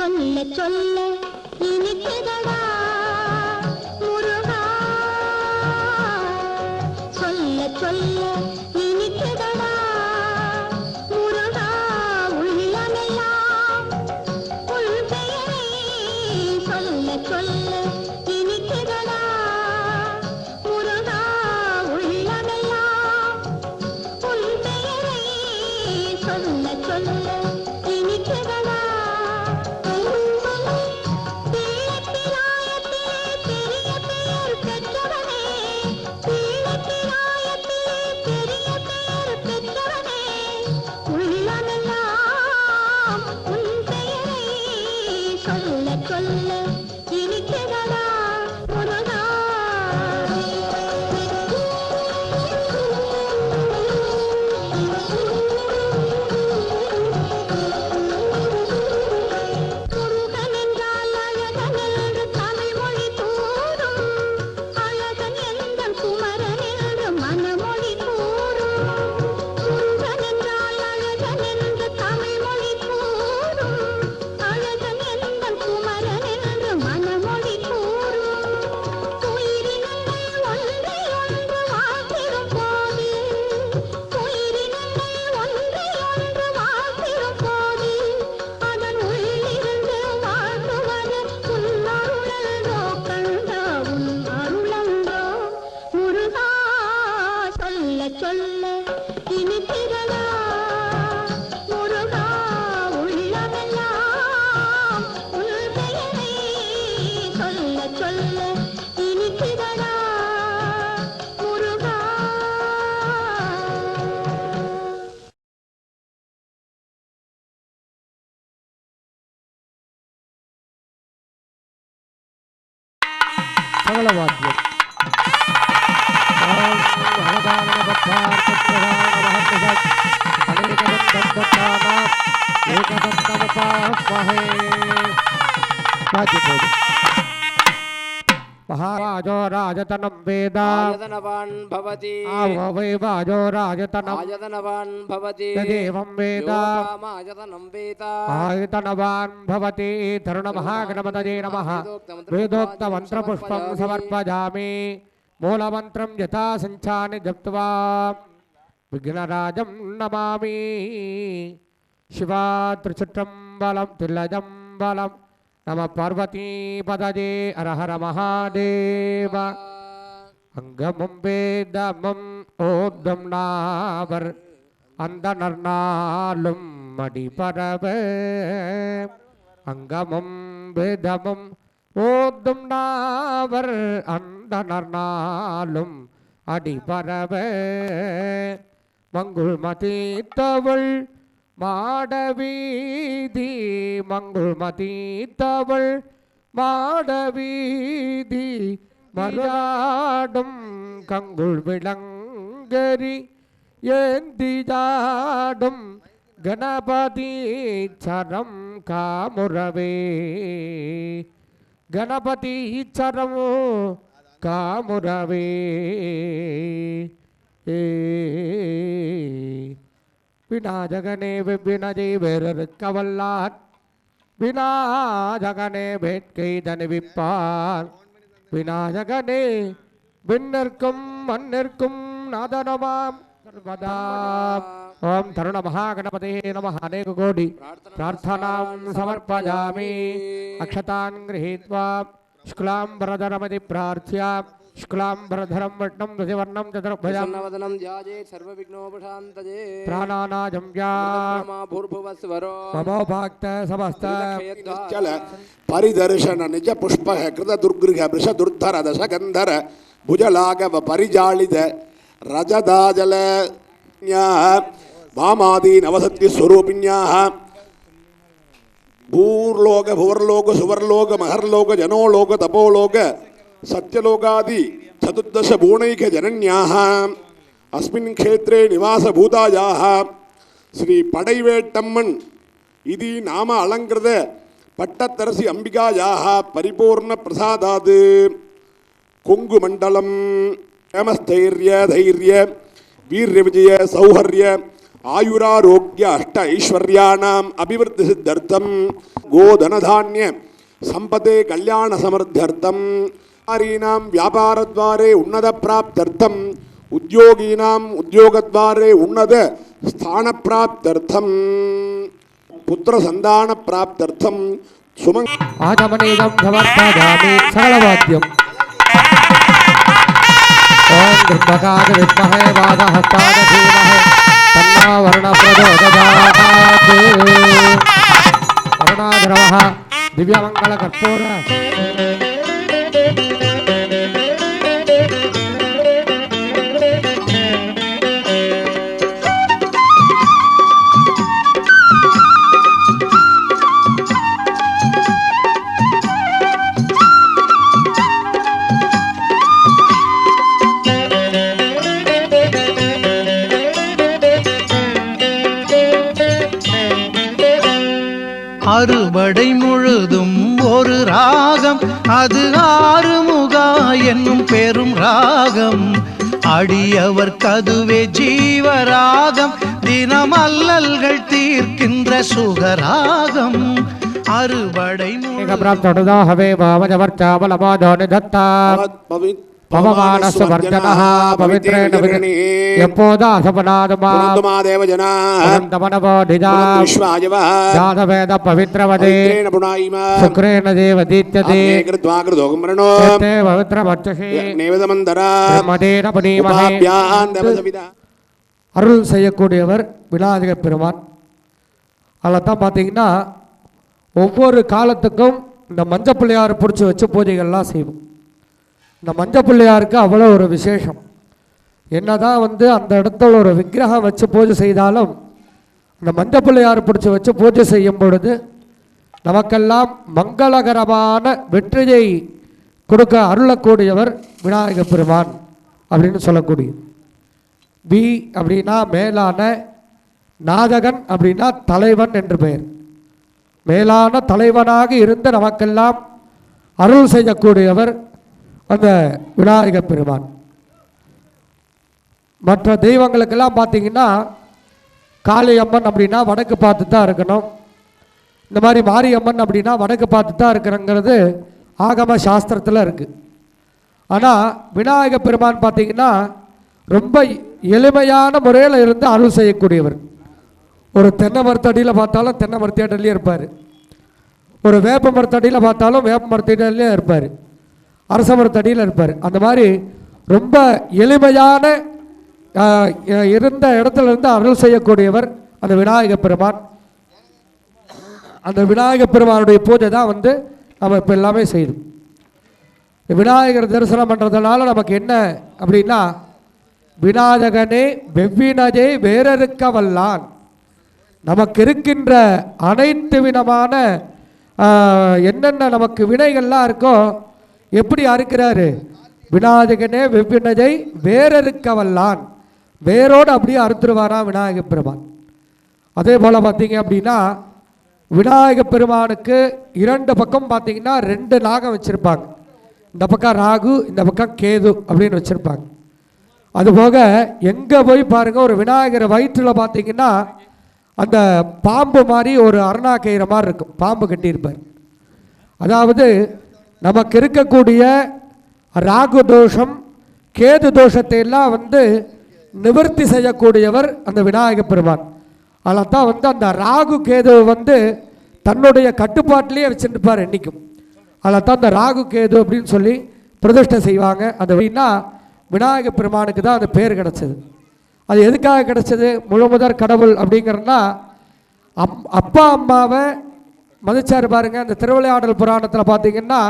Speaker 6: சொல்ல சொல்ல இனிக்குதடா முருகா சொல்ல சொல்ல இனிக்குதடா முருகா உள்ளமெல்லாம் உள் பெயரை சொல்ல சொல்ல இனிக்குதடா முருகா உள்ளமெல்லாம் உள் பெயரை சொல்ல சொல்ல இனிக்குதடா
Speaker 5: சகலவாத்தியம் महाराजो राजतनं वेद
Speaker 1: आयतनवान् भवति
Speaker 5: आवो वै वाजो राजतनं
Speaker 1: आयतनवान् भवति
Speaker 5: तदेवं वेद
Speaker 1: आयतनं वेद
Speaker 5: आयतनवान् भवति तरुणमहागणपतये नमः वेदोक्तमन्त्रपुष्पं समर्पयामि मूलमन्त्रं यथा सञ्चानि जप्त्वा विघ्नराजं नमामि शिवा त्रिचुट्रम्बलं तिलजम्बलं नमः पार्वती पदजे हर हर महादेव अंगमं वेदमं ओदं नावर अंदनर्नालुं मडिपरव अंगमं वेदमं ओदं नावर अंदनर्नालुं अडिपरव मंगुलमती तवल மாடவீதி மங்குள்மதி தவள் மாடவீதி மராடும் கங்குள் விளங்கரி ஏந்திஜாடும் கணபதி சரம் காமுரவே கணபதி சரமோ காமுரவே விநாயகனே விபினஜை வேறறுக்கவல்லார் விநாயகனே வேட்கை தணிவிப்பார் விநாயகனே விண்ணிற்கும் மண்ணிற்கும் நாதனமாம் சர்வதா ஓம் தருண மகாகணபதே நமः அநேக கோடி பிரார்த்தனாம் சமர்ப்பயாமி அக்ஷதான் गृहीत्वा शुक्लाम्बरधरमति प्रार्थ्य शुक्लाम्बरधरं वट्नं रतिवर्णं चतुर्भुजं
Speaker 1: नवदनं ध्याये सर्वविघ्नोपशान्तये
Speaker 5: प्राणानाजं व्या
Speaker 1: भूर्भुवस्वरो
Speaker 5: ममोपाक्त समस्त
Speaker 3: चल परिदर्शन निज पुष्प कृत दुर्गृह वृष दुर्धर दशगंधर भुजलाघव परिजालित रजदाजल वामादी नवसत्य स्वरूपिण्याः भूर्लोक भुवर्लोक सुवर्लोक महर्लोक जनोलोक तपोलोक सत्यलोकादि चतुर्दश भुवनैक जनन्याः अस्मिन् क्षेत्रे निवासभूतायाः श्री पडैवेट्टम्मन् इति नाम अलङ्कृत पट्टतरसि अंबिकायाः परिपूर्ण प्रसादात् कुङ्कुमण्डलं हेमस्थैर्य धैर्य वीर्यविजय सौहर्य ஆயுராரோக்கிய அஷ்ட ஐஸ்வர்யானாம் அபிவிருத்தி சித்தர்த்தம் கோதனதானிய சம்பதே கல்யாண சமர்த்தர்த்தம் ஆரீனாம் வியாபாரத்வாரே உன்னத பிராப்தர்த்தம் உத்தியோகீனாம் உத்தியோகத்வாரே உன்னத ஸ்தான பிராப்தர்த்தம் புத்திர சந்தான பிராப்தர்த்தம் சுமங்
Speaker 5: ஆஜமனீதம் சமர்ப்பயாமி சகலவாத்தியம் ஓம் துர்பகாய வித்மஹே வாதஹஸ்தாய தீமஹி தன்னோ வருணः பிரச்சோதயாத் வருணாதிரவः திவ்யமங்களகர்ப்பூர
Speaker 7: அறுபடை முழுதும் ஒரு ராகம், அது ஆறுமுகா என்னும் பெரும் ராகம். அடியவர் கதுவே ஜீவராகம், தினம் அல்லல்கள் தீர்க்கின்ற சுகராகம். அறுபடை
Speaker 5: ஹவே பாவஜவர்ச்சாபலமாதோனி தத்தா பவமானசவர்ஜனः பவித்ரேண எப்போதா அசபநாதமாதமனவோதிஜாதவேத பவித்ரவதே சுக்ரேண தேவதீத்யதே பவித்ரமர்ச்சசி மதேன புனீமஹே. அருள் செய்யக்கூடியவர் விநாயக பெருமான். அதில் தான் பார்த்தீங்கன்னா ஒவ்வொரு காலத்துக்கும் இந்த மஞ்சள் பிள்ளையார் பிடிச்சி வச்சு பூஜைகள்லாம் செய்வோம். இந்த மஞ்சள் பிள்ளையாருக்கு அவ்வளோ ஒரு விசேஷம். என்னதான் அந்த இடத்துல ஒரு விக்கிரகம் வச்சு பூஜை செய்தாலும் இந்த மஞ்சள் பிள்ளையார் பிடிச்சி வச்சு பூஜை செய்யும் பொழுது நமக்கெல்லாம் மங்களகரமான வெற்றியை கொடுக்க அருளக்கூடியவர் விநாயக பெருமான் அப்படின்னு சொல்லக்கூடிய. வி அப்படின்னா மேலான, நாதகன் அப்படின்னா தலைவன் என்று பெயர். மேலான தலைவனாக இருந்து நமக்கெல்லாம் அருள் செய்யக்கூடியவர் அந்த விநாயக பெருமான். மற்ற தெய்வங்களுக்கெல்லாம் பார்த்தீங்கன்னா காளியம்மன் அப்படின்னா வடக்கு பார்த்து தான் இருக்கணும். இந்த மாதிரி மாரியம்மன் அப்படின்னா வடக்கு பார்த்து தான் இருக்கிறங்கிறது ஆகம சாஸ்திரத்தில் இருக்குது. ஆனால் விநாயக பெருமான் பார்த்தீங்கன்னா ரொம்ப எளிமையான முறையில் இருந்து அருள் செய்யக்கூடியவர். ஒரு தென்னை மரத்தடியில் பார்த்தாலும் தென்னை மரத்தடியிலே இருப்பார். ஒரு வேப்ப மரத்தடியில் பார்த்தாலும் வேப்ப மரத்தடியிலே இருப்பார். அரச மரத்தடியில் இருப்பார். அந்த மாதிரி ரொம்ப எளிமையான இருந்த இடத்துல இருந்து அருள் செய்யக்கூடியவர் அந்த விநாயக பெருமான். அந்த விநாயக பெருமானுடைய பூஜை தான் நம்ம இப்போ எல்லாமே செய்யும். விநாயகர் தரிசனம் பண்ணுறதுனால நமக்கு என்ன அப்படின்னா, விநாயகனே வெவ்வினதே வேறறுக்க வல்லான். நமக்கு இருக்கின்ற அனைத்து விதமான என்னென்ன நமக்கு வினைகள்லாம் இருக்கோ எப்படி அறுக்கிறாரு? விநாயகனே வெவ்வினதை வேறறுக்க வல்லான். வேரோடு அப்படியே அறுத்துருவாராம் விநாயக பெருமான். அதே போல் பார்த்தீங்க அப்படின்னா விநாயக பெருமானுக்கு இரண்டு பக்கம் பார்த்தீங்கன்னா ரெண்டு நாகம் வச்சுருப்பாங்க. இந்த பக்கம் ராகு, இந்த பக்கம் கேது அப்படின்னு வச்சுருப்பாங்க. அதுபோக எங்கே போய் பாருங்கள், ஒரு விநாயகர் வயிற்றில் பார்த்தீங்கன்னா அந்த பாம்பு மாதிரி ஒரு அருணாக்கயிறு மாதிரி இருக்கும், பாம்பு கட்டியிருப்பார். அதாவது நமக்கு இருக்கக்கூடிய ராகு தோஷம், கேது தோஷத்தை எல்லாம் நிவர்த்தி செய்யக்கூடியவர் அந்த விநாயக பெருமான். அதில் தான் அந்த ராகு கேது தன்னுடைய கட்டுப்பாட்டிலேயே வச்சுருப்பார் என்றைக்கும். அதில் தான் அந்த ராகு கேது அப்படின்னு சொல்லி பிரதிஷ்டை செய்வாங்க. அந்த அப்படின்னா விநாயக பெருமானுக்கு தான் அந்த பேர் கிடச்சிது. அது எதுக்காக கிடச்சிது? முழுமுதற் கடவுள் அப்படிங்கிறன்னா அப்பா அம்மாவை மதிச்சார் பாருங்க. அந்த திருவிளையாடல் புராணத்தில் பார்த்தீங்கன்னா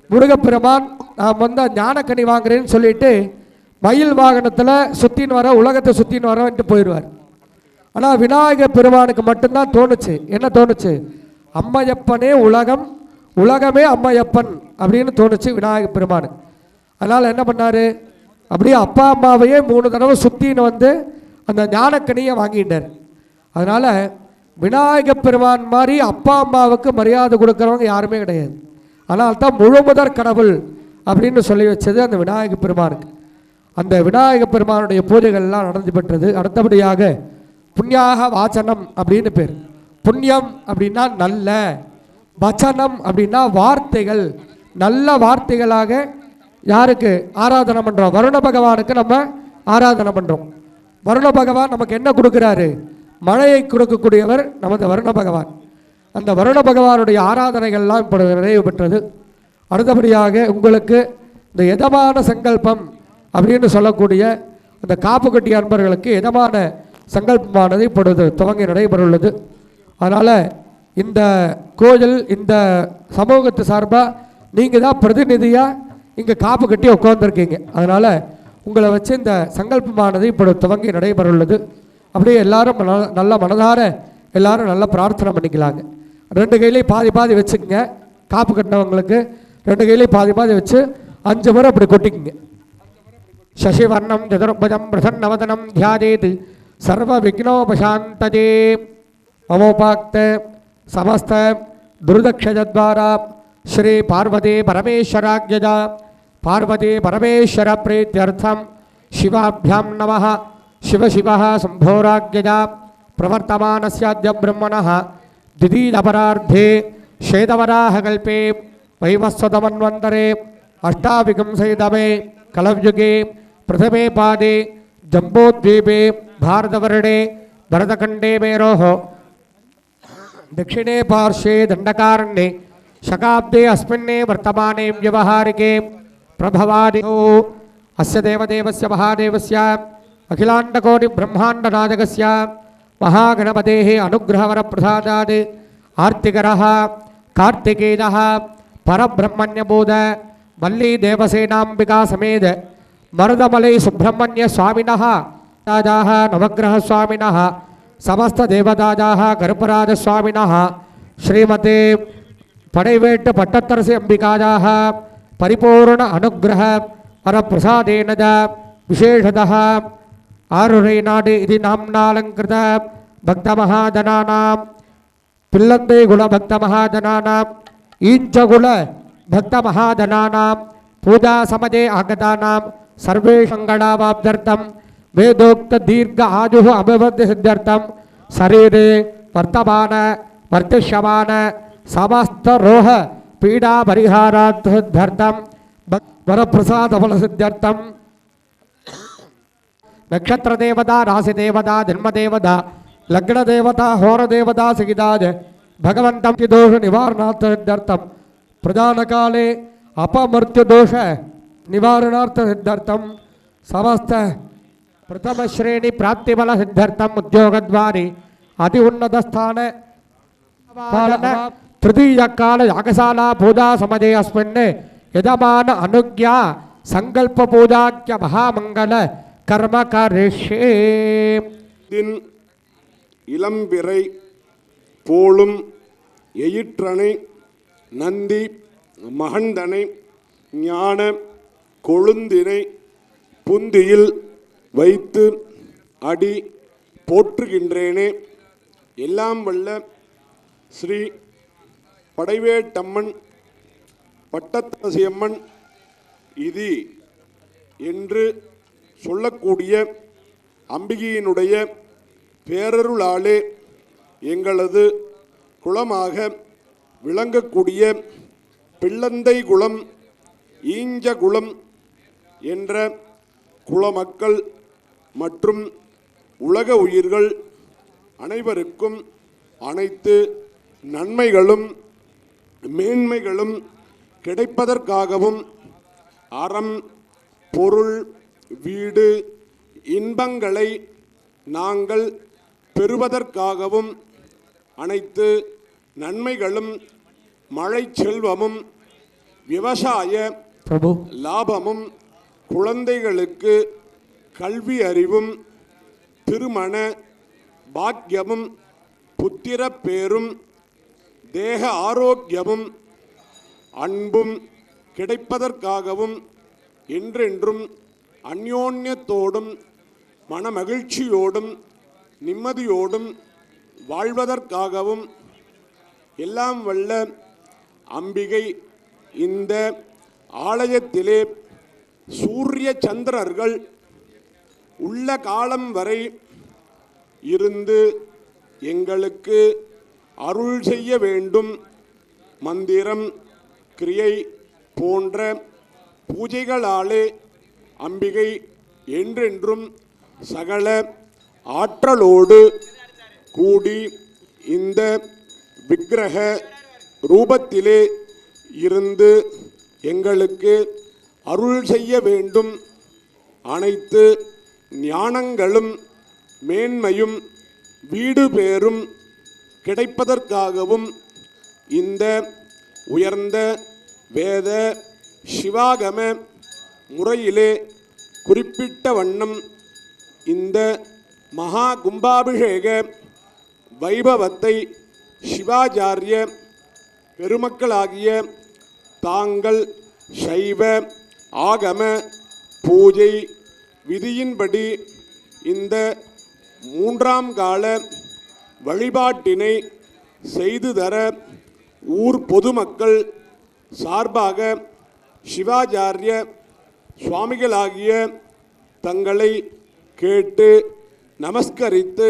Speaker 5: முருகப்பெருமான் நான் ஞானக்கனி வாங்குறேன்னு சொல்லிட்டு மயில் வாகனத்தில் சுற்றின்னு வர, உலகத்தை சுற்றின்னு வரன்ட்டு போயிடுவார். ஆனால் விநாயக பெருமானுக்கு மட்டும்தான் தோணுச்சு. என்ன தோணுச்சு? அம்மையப்பனே உலகம், உலகமே அம்மையப்பன் அப்படின்னு தோணுச்சு விநாயக பெருமானுக்கு. அதனால் என்ன பண்ணார்? அப்படியே அப்பா அம்மாவையே 3 தடவை சுற்றின்னு அந்த ஞானக்கனியை வாங்கிட்டார். அதனால் விநாயக பெருமான் மாதிரி அப்பா அம்மாவுக்கு மரியாதை கொடுக்குறவங்க யாருமே கிடையாது. அதனால் தான் முழுமுதற் கடவுள் அப்படின்னு சொல்லி வச்சது அந்த விநாயக பெருமானுக்கு. அந்த விநாயக பெருமானுடைய பூஜைகள்லாம் நடந்து பெற்றது. அடுத்தபடியாக புண்ணியாக வாசனம் அப்படின்னு பேர். புண்ணியம் அப்படின்னா நல்ல, வச்சனம் அப்படின்னா வார்த்தைகள், நல்ல வார்த்தைகளாக யாருக்கு ஆராதனை பண்ணுறோம்? வருண பகவானுக்கு நம்ம ஆராதனை பண்ணுறோம். வருண பகவான் நமக்கு என்ன கொடுக்குறாரு? மழையை கொடுக்கக்கூடியவர் நமது வருண பகவான். அந்த வருண பகவானுடைய ஆராதனைகள்லாம் இப்பொழுது நிறைவு பெற்றது. அடுத்தபடியாக உங்களுக்கு இந்த எதமான சங்கல்பம் அப்படின்னு சொல்லக்கூடிய அந்த காப்பு கட்டி அன்பர்களுக்கு எதமான சங்கல்பமானது இப்பொழுது துவங்கி நடைபெறவுள்ளது. அதனால் இந்த கோயில், இந்த சமூகத்து சார்பாக நீங்கள் தான் பிரதிநிதியாக இங்கே காப்பு கட்டி உட்காந்துருக்கீங்க. அதனால் உங்களை வச்சு இந்த சங்கல்பமானது இப்பொழுது துவங்கி நடைபெறவுள்ளது. அப்படியே எல்லாரும் நல்ல மனதார எல்லாரும் நல்லா பிரார்த்தனை பண்ணிக்கலாங்க. 2 கையிலையும் பாதி பாதி வச்சுக்கோங்க. காப்பு கட்டினவங்களுக்கு 2 கையிலையும் பாதி பாதி வச்சு 5 முறை அப்படி கொட்டிக்குங்க. சசிவர்ணம் சதுர்புஜம் பிரசன்னவதனம் தியாதேத் சர்வ விக்னோபசாந்ததே. மமோபாக்த சமஸ்த துருதக்ஷஜத்வாரா ஸ்ரீ பார்வதி பரமேஸ்வராக்யஜா பார்வதி பரமேஸ்வர பிரீத்யர்த்தம் சிவாभ्यां நமः. शिव शिवः संभोराज्ञया प्रवर्तमानस्याद्य ब्रह्मणः द्वितीयपरार्धे श्वेतवराहकल्पे वैवस्वतमन्वन्तरे अष्टाविंशतितमे कलयुगे प्रथमे पादे जम्बोद्वीपे भारतवर्णे भरतखण्डे मेरोः दक्षिणे पार्श्वे दण्डकारण्ये शकाब्दे अस्मिन्ने वर्तमाने व्यवहारिके प्रभवादितो अस्य देवदेवस्य महादेवस्य अखिलाण्डकोटि ब्रह्माण्डनायकस्य महागणपतेः अनुग्रहवरप्रसादात् आर्तिकरः कार्तिकेयः परब्रह्मण्यबोध वल्ली देवसेनाम्बिका समेत मरुदमलै सुब्रह्मण्य स्वामिनः राजाः नवग्रहस्वामिनः समस्त देवदाजाः गर्भराजस्वामिनः श्रीमते पडैवेट्टु पट्टत्तरसि अंबिकायाः परिपूर्ण अनुग्रह वरप्रसादेन च विशेषतः आरुरैनाडु इति नाम्नालङ्कृत भक्तमहाजनानां पिल्लन्दैगुलभक्तमहाजनानां ईञ्चगुलभक्तमहाजनानां पूजासमये आगतानां सर्वेषङ्गणावाप्त्यर्थं वेदोक्तदीर्घ आयुः अभिवृद्धिसिद्ध्यर्थं शरीरे वर्तमान वर्तिष्यमान समस्तरोह पीडापरिहारार्थं वरप्रसादफलसिद्ध्यर्थं नक्षत्र देवता राशि देवता जन्म देवता लग्न देवता होर देवता सहिताज भगवन्तं दोष निवारणार्थं प्रधान काले अपमृत्यु दोष निवारणार्थं समस्त प्रथम श्रेणी प्राप्तिबल सिद्ध्यर्थम उद्योगद्वारे अति उन्नत स्थान तृतीय काल यागशाला पूजा समये अस्मिन् यजमान अनुज्ञा संकल्प पूजाख्य महामंगल कर्म करिष्ये.
Speaker 3: இளம்பிறை போலும் எயிற்றனை நந்தி மகந்தனை ஞான கொழுந்தினை புந்தியில் வைத்து அடி போற்றுகின்றேனே. எல்லாம் வல்ல ஸ்ரீ படைவேட்டம்மன் பட்டத்தரசியம்மன் இது என்று சொல்லக்கூடிய அம்பிகையினுடைய பேரருளாலே எங்களது குலமாக விளங்கக்கூடிய பிள்ளந்தை குலம் ஈஞ்ச குலம் என்ற குலமக்கள் மற்றும் உலக உயிர்கள் அனைவருக்கும் அனைத்து நன்மைகளும் மேன்மைகளும் கிடைப்பதற்காகவும் அறம் பொருள் வீடு இன்பங்களை நாங்கள் பெறுவதற்காகவும் அனைத்து நன்மைகளும் மழை செல்வமும் விவசாய லாபமும் குழந்தைகளுக்கு கல்வி அறிவும் திருமண பாக்கியமும் புத்திர பேரும் தேக ஆரோக்கியமும் அன்பும் கிடைப்பதற்காகவும் என்றென்றும் அந்யோன்யத்தோடும் மனமகிழ்ச்சியோடும் நிம்மதியோடும் வாழ்வதற்காகவும் எல்லாம் வல்ல அம்பிகை இந்த ஆலயத்திலே சூரிய சந்திரர்கள் உள்ள காலம் வரை இருந்து எங்களுக்கு அருள் செய்ய வேண்டும். மந்திரம் கிரியை போன்ற பூஜைகளாலே அம்பிகை என்றென்றும் சகல ஆற்றலோடு கூடி இந்த விக்கிரக ரூபத்திலே இருந்து எங்களுக்கு அருள் செய்ய வேண்டும். அனைத்து ஞானங்களும் மேன்மையும் வீடு பேரும் கிடைப்பதற்காகவும் இந்த உயர்ந்த வேத சிவாகம முறையிலே குறிப்பிட்ட வண்ணம் இந்த மகா கும்பாபிஷேக வைபவத்தை சிவாச்சாரிய பெருமக்களாகிய தாங்கள் சைவ ஆகம பூஜை விதியின்படி இந்த 3ஆம் கால வழிபாட்டினை செய்து தர ஊர் பொதுமக்கள் சார்பாக சிவாச்சாரிய சுவாமிகளாகிய தங்களை கேட்டு நமஸ்கரித்து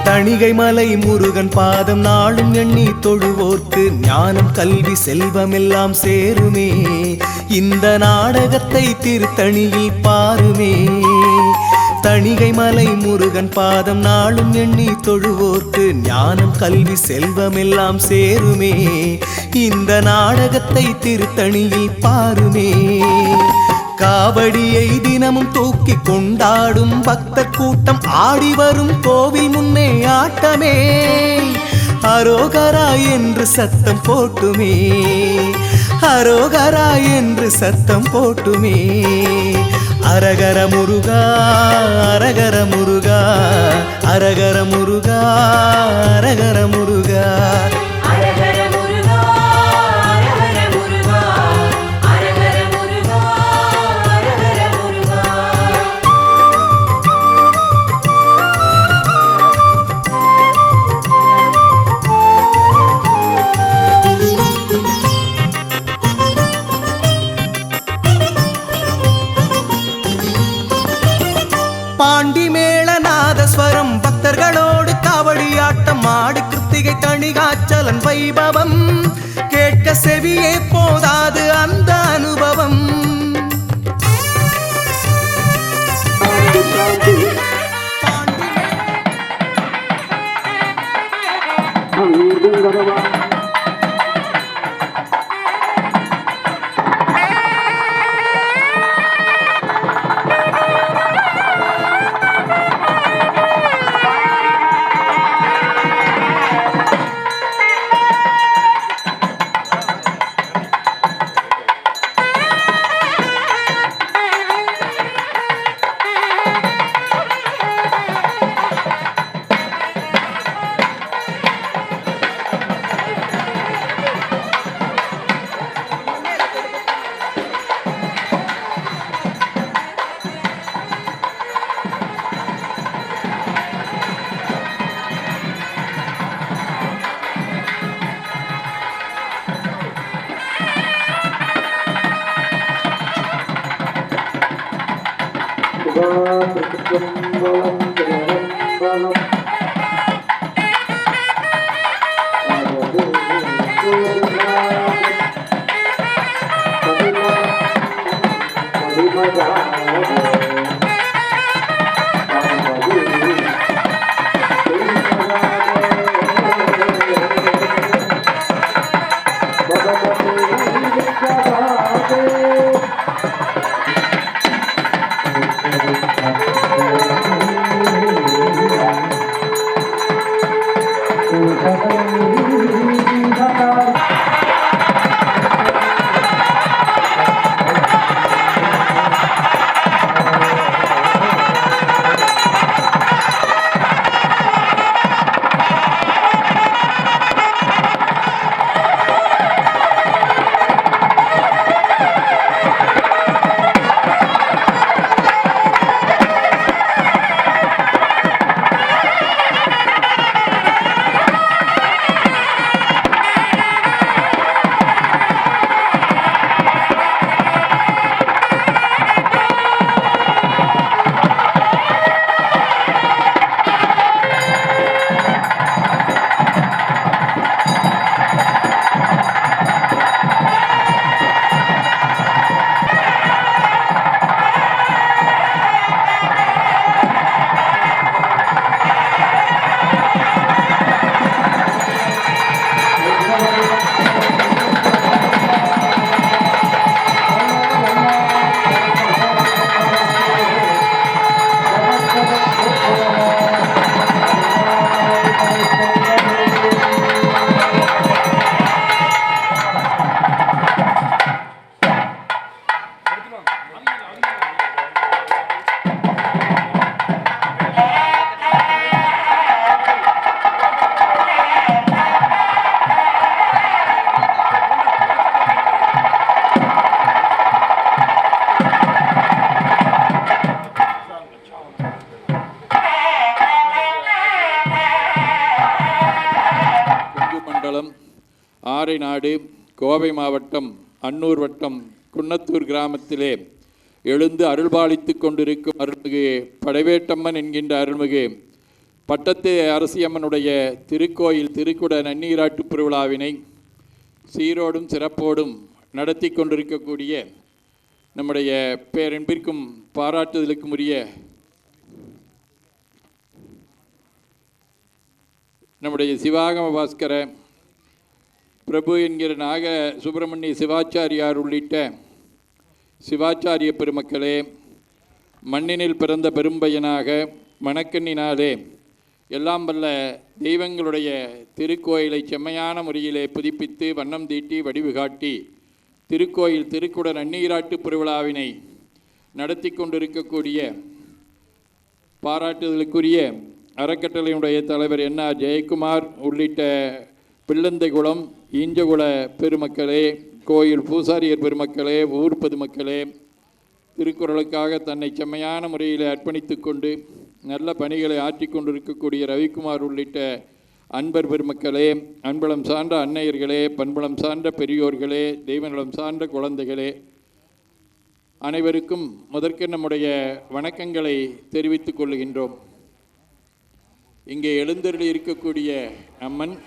Speaker 8: தணிகை மலை முருகன் பாதம் நாளும் எண்ணி தொழுவோர்க்கு ஞானம் கல்வி செல்வமெல்லாம் சேருமே. இந்த நாடகத்தை திருத்தணியில் பாருமே. தணிகை மலை முருகன் பாதம் நாளும் எண்ணி தொழுவோர்க்கு ஞானம் கல்வி செல்வமெல்லாம் சேருமே. இந்த நாடகத்தை திருத்தணியில் பாருமே. காவடியை தினமும் தூக்கி கொண்டாடும் பக்தர் கூட்டம் ஆடி வரும் கோவில் முன்னே ஆட்டமே. அரோகரா என்று சத்தம் போட்டுமே. அரோகரா என்று சத்தம் போட்டுமே. அரகர முருகா அரகர முருகா அரகர முருகா அரகர முருகா. பாண்டி மேளநாதஸ்வரம் பக்தர்களோடு காவடியாட்டம் ஆடி கிருத்திகை தணிகாச்சலன் வைபவம் கேட்க செவியே போதாது அந்த அனுபவம்.
Speaker 9: மண்டலம் ஆரைநாடு கோவை மாவட்டம் அன்னூர் வட்டம் குன்னத்தூர் கிராமத்திலே எழுந்து அருள்பாலித்து கொண்டிருக்கும் அருள்மிகு படைவேட்டம்மன் என்கின்ற அருள்மிகு பட்டத்து அரசியம்மனுடைய திருக்கோயில் திருக்குட நன்னீராட்டு பெருவிழாவினை சீரோடும் சிறப்போடும் நடத்தி கொண்டிருக்கக்கூடிய நம்முடைய பேரன்பிற்கும் பாராட்டுதலுக்கும் உரிய நம்முடைய சிவாகம பாஸ்கர பிரபு என்கிற நாக சுப்பிரமணிய சிவாச்சாரியார் உள்ளிட்ட சிவாச்சாரிய பெருமக்களே, மண்ணினில் பிறந்த பெரும்பையனாக மணக்கண்ணினாலே எல்லாம் வல்ல தெய்வங்களுடைய திருக்கோயிலை செம்மையான முறையிலே புதுப்பித்து வண்ணம் தீட்டி வடிவு காட்டி திருக்கோயில் திருக்குட நன்னீராட்டு பெருவிழாவினை நடத்தி கொண்டிருக்கக்கூடிய பாராட்டுதலுக்குரிய அறக்கட்டளையினுடைய தலைவர் என்ஆர் ஜெயக்குமார் உள்ளிட்ட பிள்ளந்தைகுளம் ஈஞ்சகுல பெருமக்களே, கோயில் பூசாரியர் பெருமக்களே, ஊர் பொதுமக்களே, திருக்குறளுக்காக தன்னை செம்மையான முறையில் அர்ப்பணித்து கொண்டு நல்ல பணிகளை ஆற்றி கொண்டிருக்கக்கூடிய ரவிக்குமார் உள்ளிட்ட அன்பர் பெருமக்களே, அன்பலம் சார்ந்த அன்னையர்களே, பண்பலம் சார்ந்த பெரியோர்களே, தெய்வநலம் சார்ந்த குழந்தைகளே, அனைவருக்கும் முதற்க நம்முடைய வணக்கங்களை தெரிவித்துக் கொள்கின்றோம். இங்கே எழுந்தருளி இருக்கக்கூடிய அம்மன்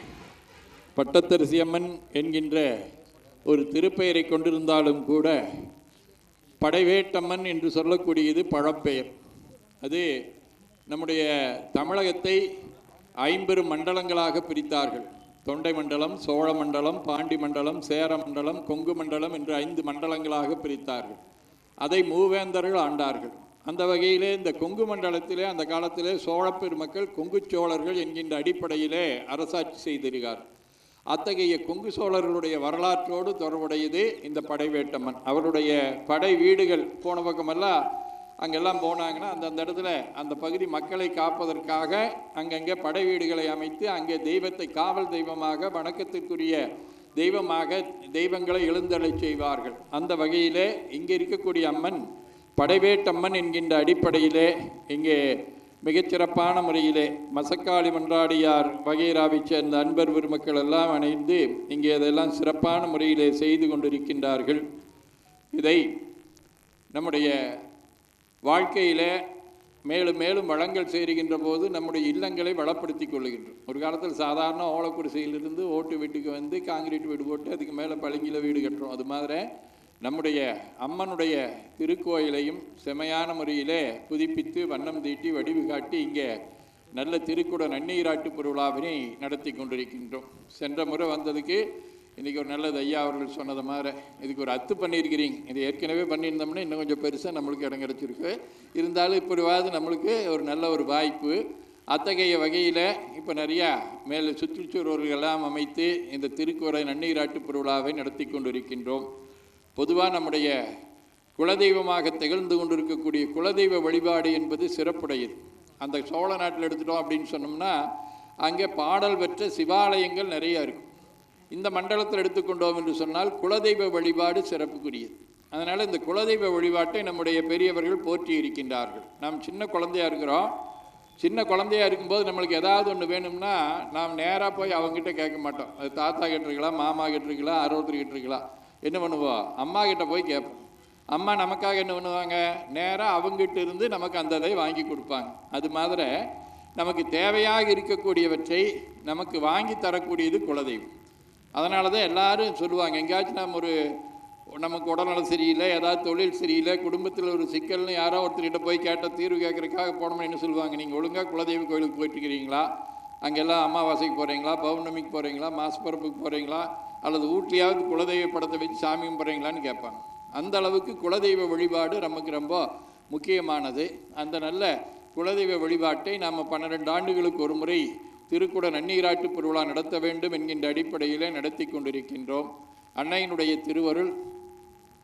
Speaker 9: பட்டத்தரசி அம்மன் என்கின்ற ஒரு திருப்பெயரை கொண்டிருந்தாலும் கூட படைவேட்டம்மன் என்று சொல்லக்கூடியது பழப்பெயர். அது நம்முடைய தமிழகத்தை 50 மண்டலங்களாக பிரித்தார்கள். தொண்டை மண்டலம், சோழ மண்டலம், பாண்டி மண்டலம், சேர மண்டலம், கொங்கு மண்டலம் என்று 5 மண்டலங்களாக பிரித்தார்கள். அதை மூவேந்தர்கள் ஆண்டார்கள். அந்த வகையிலே இந்த கொங்கு மண்டலத்திலே அந்த காலத்திலே சோழ பெருமக்கள் கொங்கு சோழர்கள் என்கின்ற அடிப்படையிலே அரசாட்சி செய்திருக்கிறார். அத்தகைய கொங்கு சோழர்களுடைய வரலாற்றோடு தொடர்புடையது இந்த படைவேட்டம்மன். அவருடைய படை வீடுகள் போன பக்கமெல்லாம் அங்கெல்லாம் போனாங்கன்னா அந்த இடத்துல அந்த பகுதி மக்களை காப்பதற்காக அங்கங்கே படை வீடுகளை அமைத்து அங்கே தெய்வத்தை காவல் தெய்வமாக வணக்கத்திற்குரிய தெய்வமாக தெய்வங்களை எழுந்தருளை செய்வார்கள். அந்த வகையிலே இங்கே இருக்கக்கூடிய அம்மன் படைவேட்டம்மன் என்கின்ற அடிப்படையிலே இங்கே மிகச்சிறப்பான முறையிலே மசக்காளி மன்றாடியார் வகைராவைச் சேர்ந்த அன்பர் பெருமக்கள் எல்லாம் அணைந்து இங்கே அதெல்லாம் சிறப்பான முறையிலே செய்து கொண்டிருக்கின்றார்கள். இதை நம்முடைய வாழ்க்கையிலே மேலும் மேலும் வளங்கள் சேருகின்ற போது நம்முடைய இல்லங்களை வளப்படுத்தி கொள்ளுகின்றோம். ஒரு காலத்தில் சாதாரண ஓலக்குடிசையிலிருந்து ஓட்டு வீட்டுக்கு வந்து காங்கிரீட் வீடு போட்டு அதுக்கு மேலே பளிங்கில வீடு கட்டுறோம். அது மாதிரி நம்முடைய அம்மனுடைய திருக்கோயிலையும் செமையான முறையிலே புதுப்பித்து வண்ணம் தீட்டி வடிவு காட்டி இங்கே நல்ல திருக்குட நன்னீராட்டு பெருவிழாவினை நடத்தி கொண்டிருக்கின்றோம். சென்ற முறை வந்ததுக்கு இன்றைக்கி ஒரு நல்லது ஐயா அவர்கள் சொன்னது மாதிரி இதுக்கு ஒரு அத்து பண்ணியிருக்கிறீங்க. இது ஏற்கனவே பண்ணியிருந்தோம்னா இன்னும் கொஞ்சம் பெருசாக நம்மளுக்கு இடம் கிடச்சிருக்கு. இருந்தாலும் இப்படிவாது நம்மளுக்கு ஒரு நல்ல ஒரு வாய்ப்பு. அத்தகைய வகையில் இப்போ நிறையா மேலே சுற்றுச்சூழல்கள் எல்லாம் அமைத்து இந்த திருக்குட நன்னீராட்டு பெருவிழாவை நடத்தி கொண்டிருக்கின்றோம். பொதுவாக நம்முடைய குலதெய்வமாக திகழ்ந்து கொண்டிருக்கக்கூடிய குலதெய்வ வழிபாடு என்பது சிறப்புடையது. அந்த சோழ நாட்டில் எடுத்துட்டோம் அப்படின்னு சொன்னோம்னா அங்கே பாடல் பெற்ற சிவாலயங்கள் நிறையா இருக்கும். இந்த மண்டலத்தில் எடுத்துக்கொண்டோம் என்று சொன்னால் குலதெய்வ வழிபாடு சிறப்புக்குரியது. அதனால் இந்த குலதெய்வ வழிபாட்டை நம்முடைய பெரியவர்கள் போற்றி இருக்கின்றார்கள். நாம் சின்ன குழந்தையாக இருக்கிறோம். சின்ன குழந்தையாக இருக்கும்போது நம்மளுக்கு ஏதாவது ஒன்று வேணும்னா நாம் நேராக போய் அவங்ககிட்ட கேட்க மாட்டோம். அது தாத்தா கிட்டிருக்கலாம், மாமா கிட்டிருக்கலாம், அறுபத்தர் கிட்டிருக்கலாம். என்ன பண்ணுவோம்? அம்மா கிட்ட போய் கேட்போம். அம்மா நமக்காக என்ன பண்ணுவாங்க? நேராக அவங்ககிட்ட இருந்து நமக்கு அந்த இதை வாங்கி கொடுப்பாங்க. அது மாதிரி நமக்கு தேவையாக இருக்கக்கூடியவற்றை நமக்கு வாங்கி தரக்கூடியது குலதெய்வம். அதனால தான் எல்லாரும் சொல்லுவாங்க, எங்கேயாச்சும் நமக்கு உடல்நலம் சரியில்லை, ஏதாவது தொழில் சரியில்லை, குடும்பத்தில் ஒரு சிக்கல்னு யாரோ ஒருத்தர்கிட்ட போய் கேட்டால் தீர்வு கேட்குறதுக்காக போனோம்னு என்ன சொல்லுவாங்க? நீங்கள் ஒழுங்காக குலதெய்வ கோயிலுக்கு போயிட்டுருக்கிறீங்களா? அங்கெல்லாம் அமாவாசைக்கு போகிறீங்களா, பௌர்ணமிக்கு போகிறீங்களா, மாசப்பரப்புக்கு போகிறீங்களா, அல்லது வீட்லையாவது குலதெய்வ படத்தை வச்சு சாமி கும்பிட்றீங்களான்னு கேட்பாங்க. அந்த அளவுக்கு குலதெய்வ வழிபாடு நமக்கு ரொம்ப முக்கியமானது. அந்த நல்ல குலதெய்வ வழிபாட்டை நாம் 12 ஆண்டுகளுக்கு ஒரு முறை திருக்குட நன்னீராட்டு பெருவிழா நடத்த வேண்டும் என்கின்ற அடிப்படையிலே நடத்தி கொண்டிருக்கின்றோம். அன்னையினுடைய திருவருள்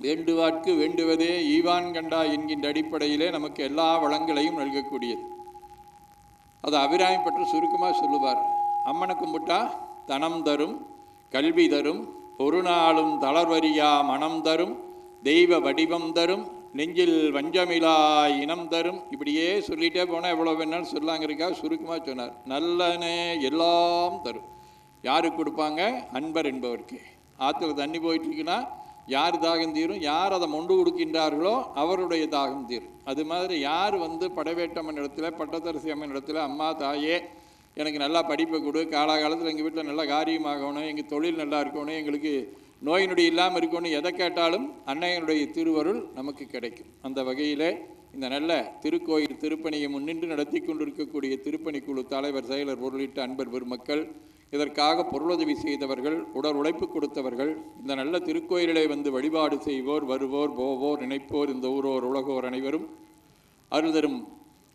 Speaker 9: வேண்டுவார்க்கு வேண்டுவதே ஈவான் கண்டா என்கின்ற அடிப்படையிலே நமக்கு எல்லா வளங்களையும் நல்கக்கூடியது. அது அபிராமி பற்றி சுருக்கமாக சொல்லுவார். அம்மனை கும்பிட்டா தனம் தரும், கல்வி தரும், ஒரு நாளும் தளர்வரியா மனம் தரும், தெய்வ வடிவம் தரும், நெஞ்சில் வஞ்சமிலா இனம் தரும். இப்படியே சொல்லிகிட்டே போனால் எவ்வளோ வேணாலும் சொல்லாங்கிறதுக்காக சுருக்கமாக சொன்னார். நல்லனே எல்லாம் தரும். யாருக்கு கொடுப்பாங்க? அன்பர் என்பவருக்கு. ஆற்றுல தண்ணி போயிட்டு இருக்குன்னா யார் தாகம் தீரும்? யார் அதை மொண்டு கொடுக்கின்றார்களோ அவருடைய தாகம் தீரும். அது மாதிரி யார் படவேட்டம்மன் இடத்துல, பட்டத்தரசி அம்மன் இடத்துல, அம்மா தாயே எனக்கு நல்லா படிப்பை கொடு, காலாகாலத்தில் எங்கள் வீட்டில் நல்லா காரியமாகணும், எங்கள் தொழில் நல்லா இருக்கணும், எங்களுக்கு நோய் நொடி இல்லாமல் இருக்கணும், எதை கேட்டாலும் அன்னையனுடைய திருவருள் நமக்கு கிடைக்கும். அந்த வகையில் இந்த நல்ல திருக்கோயில் திருப்பணியை முன்னின்று நடத்தி கொண்டிருக்கக்கூடிய திருப்பணிக்குழு தலைவர், செயலர் உள்ளிட்ட அன்பர் பெருமக்கள், இதற்காக பொருளுதவி செய்தவர்கள், உடல் உழைப்பு கொடுத்தவர்கள், இந்த நல்ல திருக்கோயிலை வழிபாடு செய்வோர், வருவோர், போவோர், நினைப்போர், இந்த ஊரோர், உலகோர் அனைவரும் அருள் தரும்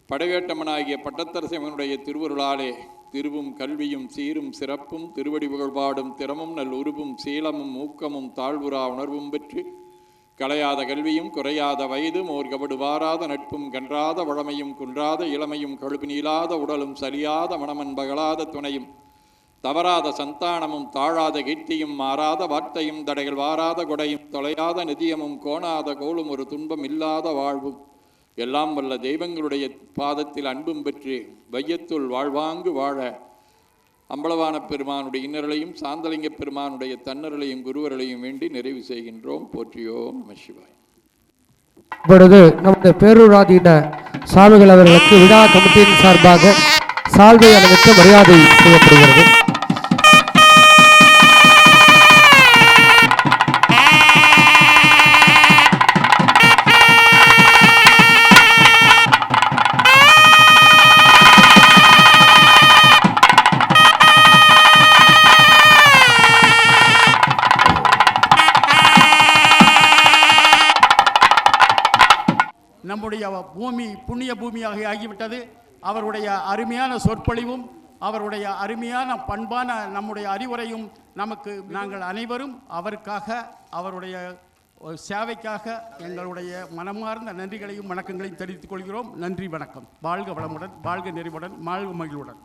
Speaker 9: படவேட்டம்மனாகிய பட்டத்தரசி அம்மனுடைய திருவருளாலே திருவும் கல்வியும் சீரும் சிறப்பும் திருவடி புகழ்பாடும் திறமும் நல் உருவும் சீலமும் ஊக்கமும் தாழ்வுறா உணர்வும் பெற்று கலையாத கல்வியும் குறையாத வயதும் ஓர் கபடு வாராத நட்பும் கன்றாத வளமையும் குன்றாத இளமையும் கழுபினிலாத உடலும் சலியாத மனமன் பகலாத துணையும் தவறாத சந்தானமும் தாழாத கீர்த்தியும் மாறாத வார்த்தையும் தடைகள் வாராத கொடையும் தொலையாத நிதியமும் கோணாத கோலும் ஒரு துன்பம் இல்லாத வாழ்வும் எல்லாம் வல்ல தெய்வங்களுடைய பாதத்தில் அன்பும் பெற்று வையத்துள் வாழ்வாங்கு வாழ அம்பலவான பெருமானுடைய இன்னருளையும் சாந்தலிங்க பெருமானுடைய தன்னருளையும் குருவருளையும் வேண்டி நிறைவு செய்கின்றோம். போற்றியோம் நம சிவாய்.
Speaker 5: இப்பொழுது நமது பேரூராதீன சாமிகள் அவர்களுக்கு விழா கமிட்டியின் சார்பாக சால்வை அணிவித்து மரியாதை செய்யப்படுகிறது.
Speaker 10: நம்முடைய பூமி புண்ணிய பூமியாக ஆகிவிட்டது. அவருடைய அருமையான சொற்பொழிவும் அவருடைய அருமையான பண்பான நம்முடைய அறிவுரையும் நமக்கு நாங்கள் அனைவரும் அவருக்காக அவருடைய சேவைக்காக எங்களுடைய மனமார்ந்த நன்றிகளையும் வணக்கங்களையும் தெரிவித்துக் கொள்கிறோம். நன்றி, வணக்கம். வாழ்க வளமுடன், வாழ்க நிறைவுடன், வாழ்க மகிழ்வுடன்.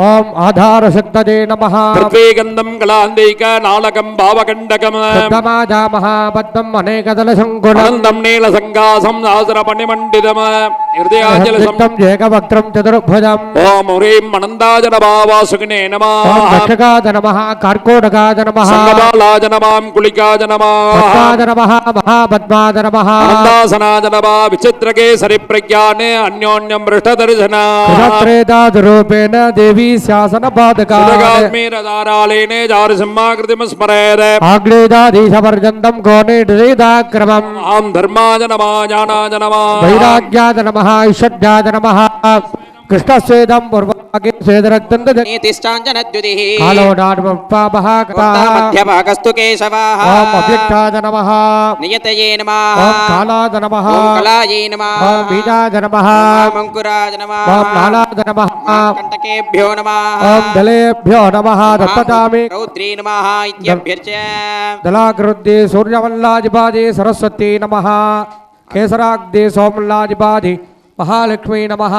Speaker 5: ஓம் ஆதார சக்ததே நமஹ.
Speaker 4: பிரத்வேகந்தம் கலாந்தேக நாளகம் பாவகண்டகம்
Speaker 5: சப்தமாஜாமஹ பத்மம் அநேகதல சங்குணம்
Speaker 4: நீல சங்காசம் சாஸ்திர பணிமண்டிதம் ஹிருதயாஜலம்
Speaker 5: ஏகவக்ரம் சதுர்புஜம்.
Speaker 4: ஓம் ஹ்ரீம் அனந்தாஜன பாவாசுகினே நமः.
Speaker 5: ஓம் தட்சகாத நமஹ கார்கோடகாத நமஹ.
Speaker 4: சங்கபாலாஜ நமாம் குலிகாஜ நமः.
Speaker 5: பத்மாத நமஹ மகாபத்மாத நமஹ.
Speaker 4: அனந்தாசனாஜ நமः. விசித்ரகேசரி பிரக்ஞானே அன்யோன்யம் ரிஷ்டதர்சனா
Speaker 5: ரூபேன தேவி சாசன
Speaker 4: பாதகாத்மீரதாராலேனே ஜாரசிம்மாகிருதிம் ஸ்மரேத
Speaker 5: ஆக்லேதாதீசவர்ஜந்தம் கோணேதாக்கிரமம்.
Speaker 4: ஆம் தர்மாஜ நமः ஞானாஜ நமः.
Speaker 5: வைராக்யாஜ நமஹ ஐஷத்யாஜ நமஹ. கிருஷ்ணஸ்வேதம் பூர்வாகே ஸ்வேதரக்தந்த
Speaker 1: நீதிஷ்டாஞ்சனத்யுதிः
Speaker 5: காலோடாட்மப்பாபஹ கதாஹ
Speaker 1: மத்யபாகஸ்து கேசவாः.
Speaker 5: ஓம் அவ்யக்தாஜ நமஹ.
Speaker 1: நியதயே நமः.
Speaker 5: ஓம் காலாஜ நமஹ.
Speaker 1: ஓம் கலாயை நமः.
Speaker 5: ஓம் பீஜாஜ நமஹ.
Speaker 1: ஓம் அங்குராஜ நமः.
Speaker 5: ஓம் லாலாஜ நமஹ.
Speaker 1: கண்டகேभ्यो நமः.
Speaker 5: ஓம் தலேभ्यो நமஹ. தத்ததாமி
Speaker 1: ரௌத்ரீ நமः இத்யभ्यர்ச்ய
Speaker 5: दलाकृद्ये सूर्यमल्लाजिपादि सरस्वती नमः. केसराग्दे सोमल्लाजिपादि महालक्ष्मी नमः.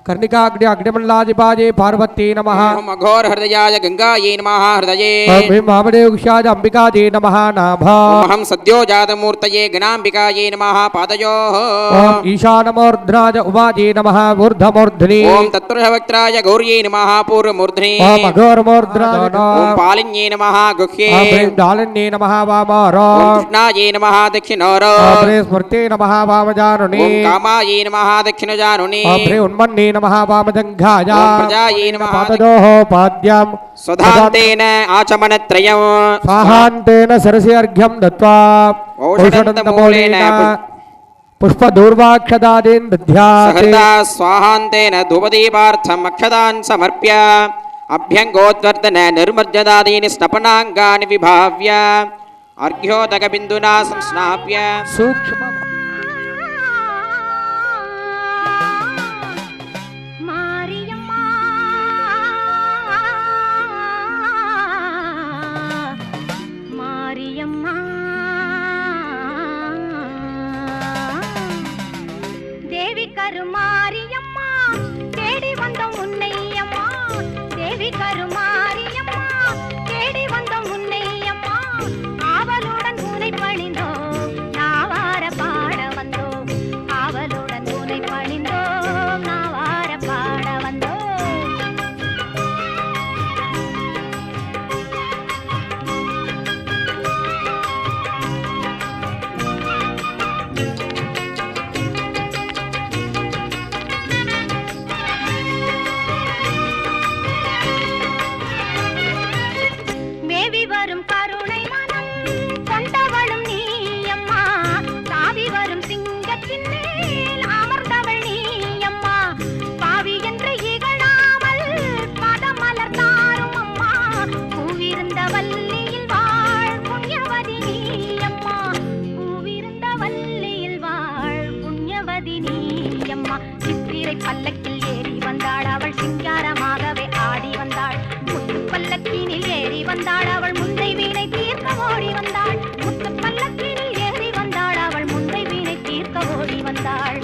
Speaker 5: कर्णिकाग्नि अग्निमल्लाजिपादि पार्वती नमः.
Speaker 1: ओम अघोर हृदयाय गंगायै नमः हृदये.
Speaker 5: ओम भीम महामदेवक्षाय अंबिकायै नमः नाभा.
Speaker 1: अहं सद्यो जातमूर्तये गणाम्बिकायै नमः पादयोः.
Speaker 5: ओम ईशानमूर्ध्नाय उमायै नमः ऊर्ध्वमूर्ध्नि.
Speaker 1: ओम तत्पुरुषवक्त्राय गौर्यै नमः पूर्वमूर्ध्नि.
Speaker 5: ओम अघोरमूर्ध्नाय
Speaker 1: ओम पालिन्यै नमः गुह्ये.
Speaker 5: ओम भीम डालिन्यै नमः वामोरो.
Speaker 1: ओम कृष्णायै नमः दक्षिणोरो.
Speaker 5: ओम भ्रे स्मृते नमः वामजानुनि.
Speaker 1: ओम कामायै नमः दक्षिणजानुनि.
Speaker 5: ओम भ्रे उन्मन्ने नमः वामजङ्घाय.
Speaker 1: ओम प्रजायै नमः
Speaker 5: पादयोः पाद्यं
Speaker 1: स्वधान्तेन आचमनत्रयम्.
Speaker 5: स्वाहान्तेन सरसि अर्घ्यं दत्त्वा औषधन्तमूलेन पुष्पदूर्वाक्षदादीन् दध्यात्.
Speaker 1: सहृदा स्वाहान्तेन धूपदीपार्थम् अक्षतान् समर्प्य अभ्यङ्गोद्वर्तन निर्मज्जदादीनि स्नपनाङ्गानि विभाव्य अर्घ्योदकबिन्दुना संस्नाप्य
Speaker 5: सूक्ष्म
Speaker 6: மாரியம்மா மாரியம்மா தேவி கருமாரியம்மா தேடி வந்தோம் உன்னையம்மா தேவி கருமாரியம்மா தேடி வந்தோம் உன்னையம்மா ஆவலுடன் உன்னை பணிந்தோம் நாவார பாட வந்தோம் ஆவலுடன் உன்னை பணிந்தோம் நாவார பாட வந்தோம் மேவி வரும் கருணை மனம் கொண்டவளும் நீயம்மா தாவி வரும் சிங்கத்தின் மேல் அமர்ந்தவள் நீயம்மா பாவி என்று இகழாமல் பதமலர் தாரும் அம்மா பூவிருந்த வல்லியில் வாழ் புண்ணியவதி நீயம்மா பூவிருந்த வல்லியில் வாழ் புண்ணியவதி நீயம்மா சித்திரை பல்லக்கில் ஏறி வந்தாள் அவள் சிங்காரமாகவே ஆடி வந்தாள் முத்து பல்லக்கினில் ஏறி வந்தாள் அவள் முந்தை வீணை தீர்க்க ஓடி வந்தாள் முத்து பல்லக்கினில் ஏறி வந்தாள் அவள் முந்தை வீணை தீர்க்க ஓடி வந்தாள்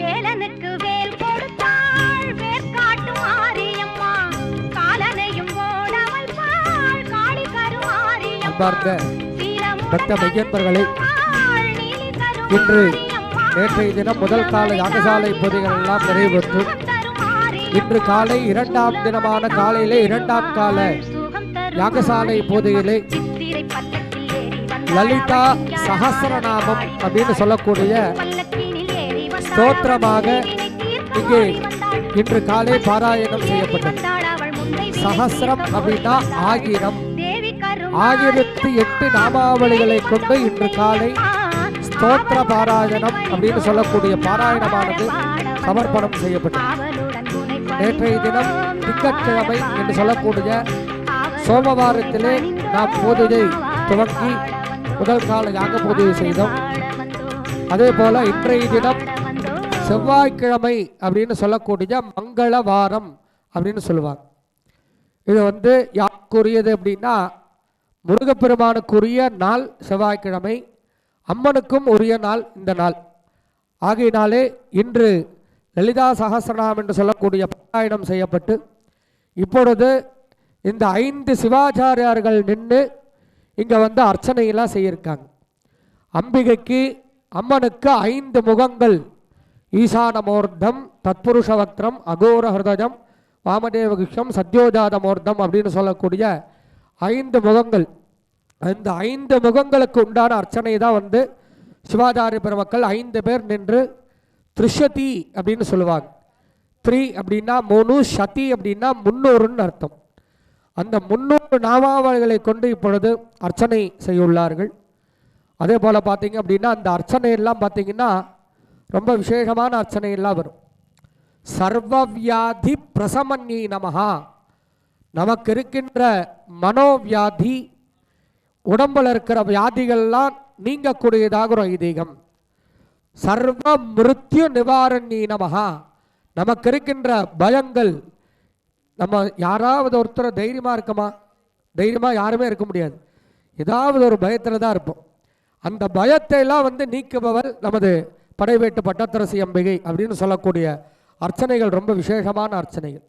Speaker 6: வேலனுக்கு வேல் கொடுத்தாள் வேர்க்காட்டு மாரியம்மா காலனையும் ஓடவள் பால் காளி கருமாரியம்மா
Speaker 5: அன்பார்ந்த பக்த மையன்பர்களை இன்று நேற்றைய தினம் முதல் கால யாகசாலை பூஜைகள் எல்லாம் நிறைவேற்று இன்று காலை இரண்டாம் தினமான காலையிலே இரண்டாம் கால யாகசாலை பூஜையிலே லலிதா சஹஸ்ரநாமம் அப்படின்னு சொல்லக்கூடிய ஸ்தோத்திரமாக இங்கே இன்று காலை பாராயணம் செய்யப்பட்டது. சஹஸ்ரம் அப்படின்னா 1000 1008 நாமாவளிகளை கொண்டு இன்று காலை ஸ்தோத்திர பாராயணம் அப்படின்னு சொல்லக்கூடிய பாராயணமானது சமர்ப்பணம் செய்யப்பட்டது. நேற்றைய தினம் திங்கட்கிழமை என்று சொல்லக்கூடிய சோமவாரத்திலே நாம் பூஜையை துவங்கி முதல் கால யாக பூஜையை செய்தோம். அதே போல இன்றைய தினம் செவ்வாய்க்கிழமை அப்படின்னு சொல்லக்கூடிய மங்கள வாரம் அப்படின்னு சொல்லுவாங்க. இது வந்து யாருக்குரியது அப்படின்னா முருகப்பெருமானுக்குரிய நாள் செவ்வாய்க்கிழமை, அம்மனுக்கும் உரிய நாள் இந்த நாள். ஆகையினாலே இன்று லலிதா சஹஸ்ரநாமம் என்று சொல்லக்கூடிய பாராயணம் செய்யப்பட்டு இப்பொழுது இந்த 5 சிவாச்சாரியார்கள் நின்று இங்கே வந்து அர்ச்சனையெல்லாம் செய்யிருக்காங்க. அம்பிகைக்கு அம்மனுக்கு 5 முகங்கள், ஈசானமூர்த்தம், தத்புருஷவக்திரம், அகோர ஹிருதயம், வாமதேவகிஷம், சத்யோஜாதமூர்த்தம் அப்படின்னு சொல்லக்கூடிய 5 முகங்கள். அந்த 5 முகங்களுக்கு உண்டான அர்ச்சனை தான் வந்து சிவாச்சாரிய பெருமக்கள் 5 பேர் நின்று த்ரிஷதி அப்படின்னு சொல்லுவாங்க. 3 அப்படின்னா 3, சதி அப்படின்னா 300ன்னு அர்த்தம். அந்த 300 நாமாவளிகளை கொண்டு இப்பொழுது அர்ச்சனை செய்யுள்ளார்கள். அதே போல் பார்த்தீங்க அப்படின்னா அந்த அர்ச்சனையெல்லாம் பார்த்தீங்கன்னா ரொம்ப விசேஷமான அர்ச்சனையெல்லாம் வரும். சர்வவியாதி பிரசமன்யி நமஹா, நமக்கு இருக்கின்ற மனோவியாதி, உடம்பில் இருக்கிற வியாதிகள்லாம் நீங்கக்கூடியதாக ஒரு ஐதீகம். சர்வ மிருத்யு நிவாரணி நமஹா, நமக்கு இருக்கின்ற பயங்கள், நம்ம யாராவது ஒருத்தர் தைரியமாக இருக்கமா? தைரியமாக யாருமே இருக்க முடியாது. ஏதாவது ஒரு பயத்தில் தான் இருப்போம். அந்த பயத்தை எல்லாம் வந்து நீக்குபவர் நமது படைவேட்டு பட்டத்தரசி அம்பிகை அப்படின்னு சொல்லக்கூடிய அர்ச்சனைகள் ரொம்ப விசேஷமான அர்ச்சனைகள்.